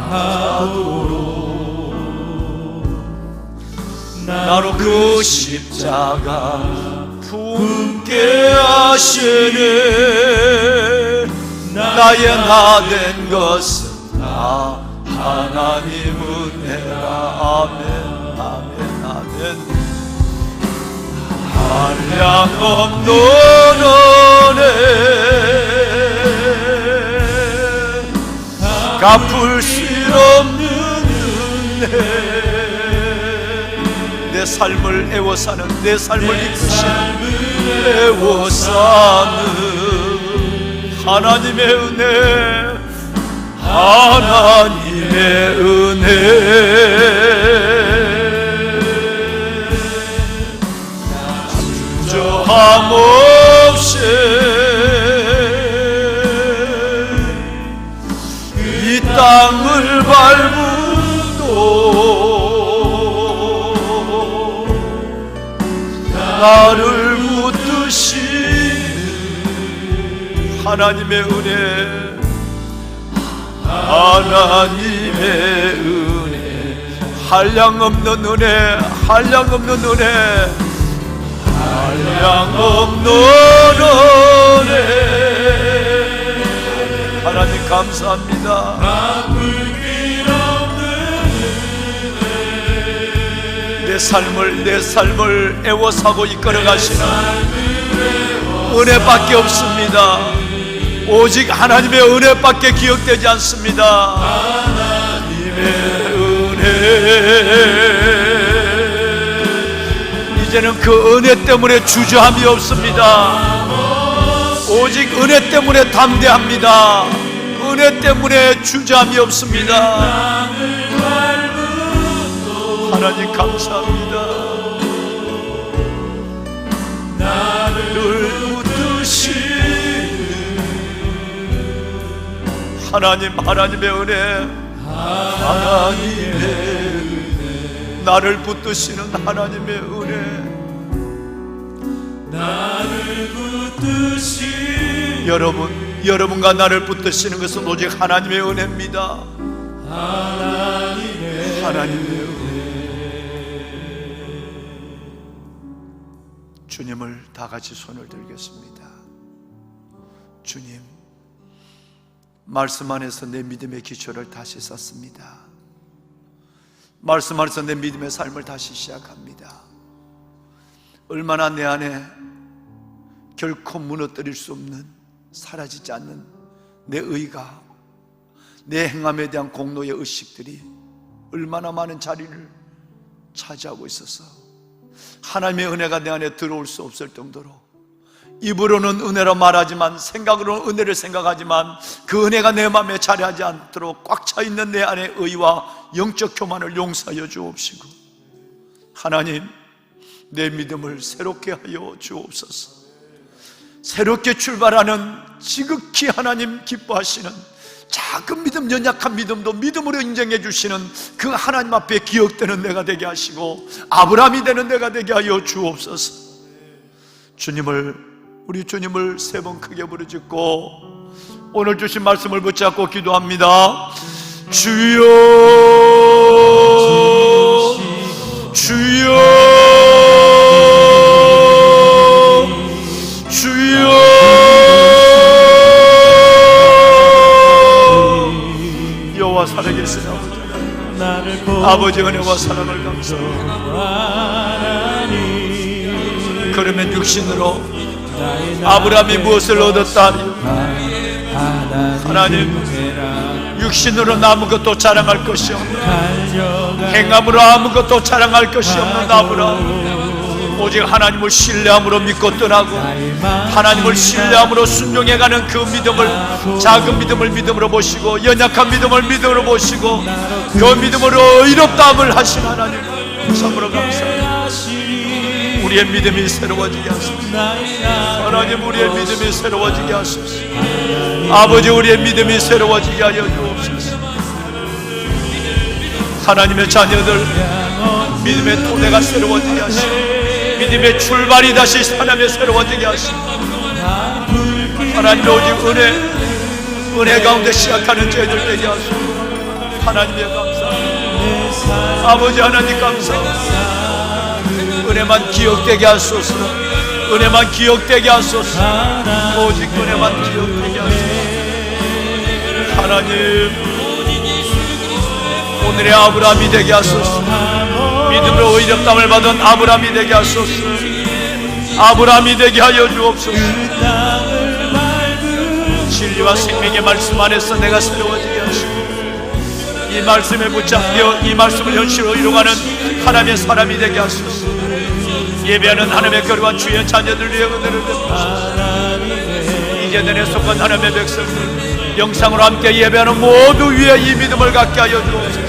부탁하도록 나로 그 십자가 품게 하시네. 나의 나 된 것은 다 하나님 은혜라. 아멘 아멘 아멘. 한량없는 은혜 갚을 수 없는 은혜 내 삶을 애워사는 내 삶을 이끄시는 애워사는 하나님의 은혜 하나님의 은혜 주저함 없이 이 땅을 밟음도 나를 붙드시는 하나님의 은혜 하나님의 은혜 한량없는 은혜 한량없는 은혜 한량없는 은혜 하나님 감사합니다. 내 삶을 애워사고 이끌어가시는 은혜밖에 없습니다. 오직 하나님의 은혜밖에 기억되지 않습니다. 하나님의 은혜 이제는 그 은혜 때문에 주저함이 없습니다. 오직 은혜 때문에 담대합니다. 은혜 때문에 주저함이 없습니다. 하나님 감사합니다. 나를 붙드시는 하나님의 은혜 하나님의 은혜 나를 붙드시는 하나님의 은혜 나를 붙드시 여러분과 나를 붙드시는 것은 오직 하나님의 은혜입니다. 하나님의 은혜 주님을 다 같이 손을 들겠습니다. 주님, 말씀 안에서 내 믿음의 기초를 다시 쌓습니다. 말씀 안에서 내 믿음의 삶을 다시 시작합니다. 얼마나 내 안에 결코 무너뜨릴 수 없는 사라지지 않는 내 의가 내 행함에 대한 공로의 의식들이 얼마나 많은 자리를 차지하고 있어서 하나님의 은혜가 내 안에 들어올 수 없을 정도로 입으로는 은혜로 말하지만 생각으로는 은혜를 생각하지만 그 은혜가 내 마음에 자리하지 않도록 꽉 차 있는 내 안의 의와 영적 교만을 용서하여 주옵시고 하나님 내 믿음을 새롭게 하여 주옵소서. 새롭게 출발하는 지극히 하나님 기뻐하시는 작은 믿음, 연약한 믿음도 믿음으로 인정해 주시는 그 하나님 앞에 기억되는 내가 되게 하시고 아브라함이 되는 내가 되게 하여 주옵소서. 우리 주님을 세 번 크게 부르짖고 오늘 주신 말씀을 붙잡고 기도합니다. 주여 주여 주여 여호와 살아계신 아버지 은혜와 사랑을 감사합니다. 그러면 육신으로 아브라함이 무엇을 얻었다? 하나님 육신으로는 아무것도 자랑할 것이 없는 행함으로 아무것도 자랑할 것이 없는 아브라함 오직 하나님을 신뢰함으로 믿고 떠나고 하나님을 신뢰함으로 순종해가는 그 믿음을 작은 믿음을 믿음으로 보시고 연약한 믿음을 믿음으로 보시고 그 믿음으로 의롭다함을 하신 하나님 참으로 감사합니다. 우리의 믿음이 새로워지게 하소서. 하나님, 우리의 믿음이 새로워지게 하소서. 아버지, 우리의 믿음이 새로워지게 하여 주옵소서. 하나님의 자녀들 믿음의 토대가 새로워지게 하시고, 믿음의 출발이 다시 하나님의 새로워지게 하시고, 하나님의 오직 은혜 가운데 시작하는 저희들 되게 하소서. 하나님의 감사합니다. 아버지 하나님 감사합니다. 은혜만 기억되게 하소서. 은혜만 기억되게 하소서. 오직 은혜만 기억되게 하소서. 하나님, 오늘의 아브라함이 되게 하소서. 믿음으로 의롭다함을 받은 아브라함이 되게 하소서. 아브라함이 되게 하여 주옵소서. 진리와 생명의 말씀 안에서 내가 새로워지게 하시고, 이 말씀에 붙잡혀 이 말씀을 현실로 이루어가는 하나님의 사람이 되게 하소서. 예배하는 하나님의 거룩한 주의 자녀들 위해 은혜를 베푸소서. 이제 내내 속한 하나님의 백성들, 영상으로 함께 예배하는 모두 위에 이 믿음을 갖게 하여 주옵소서.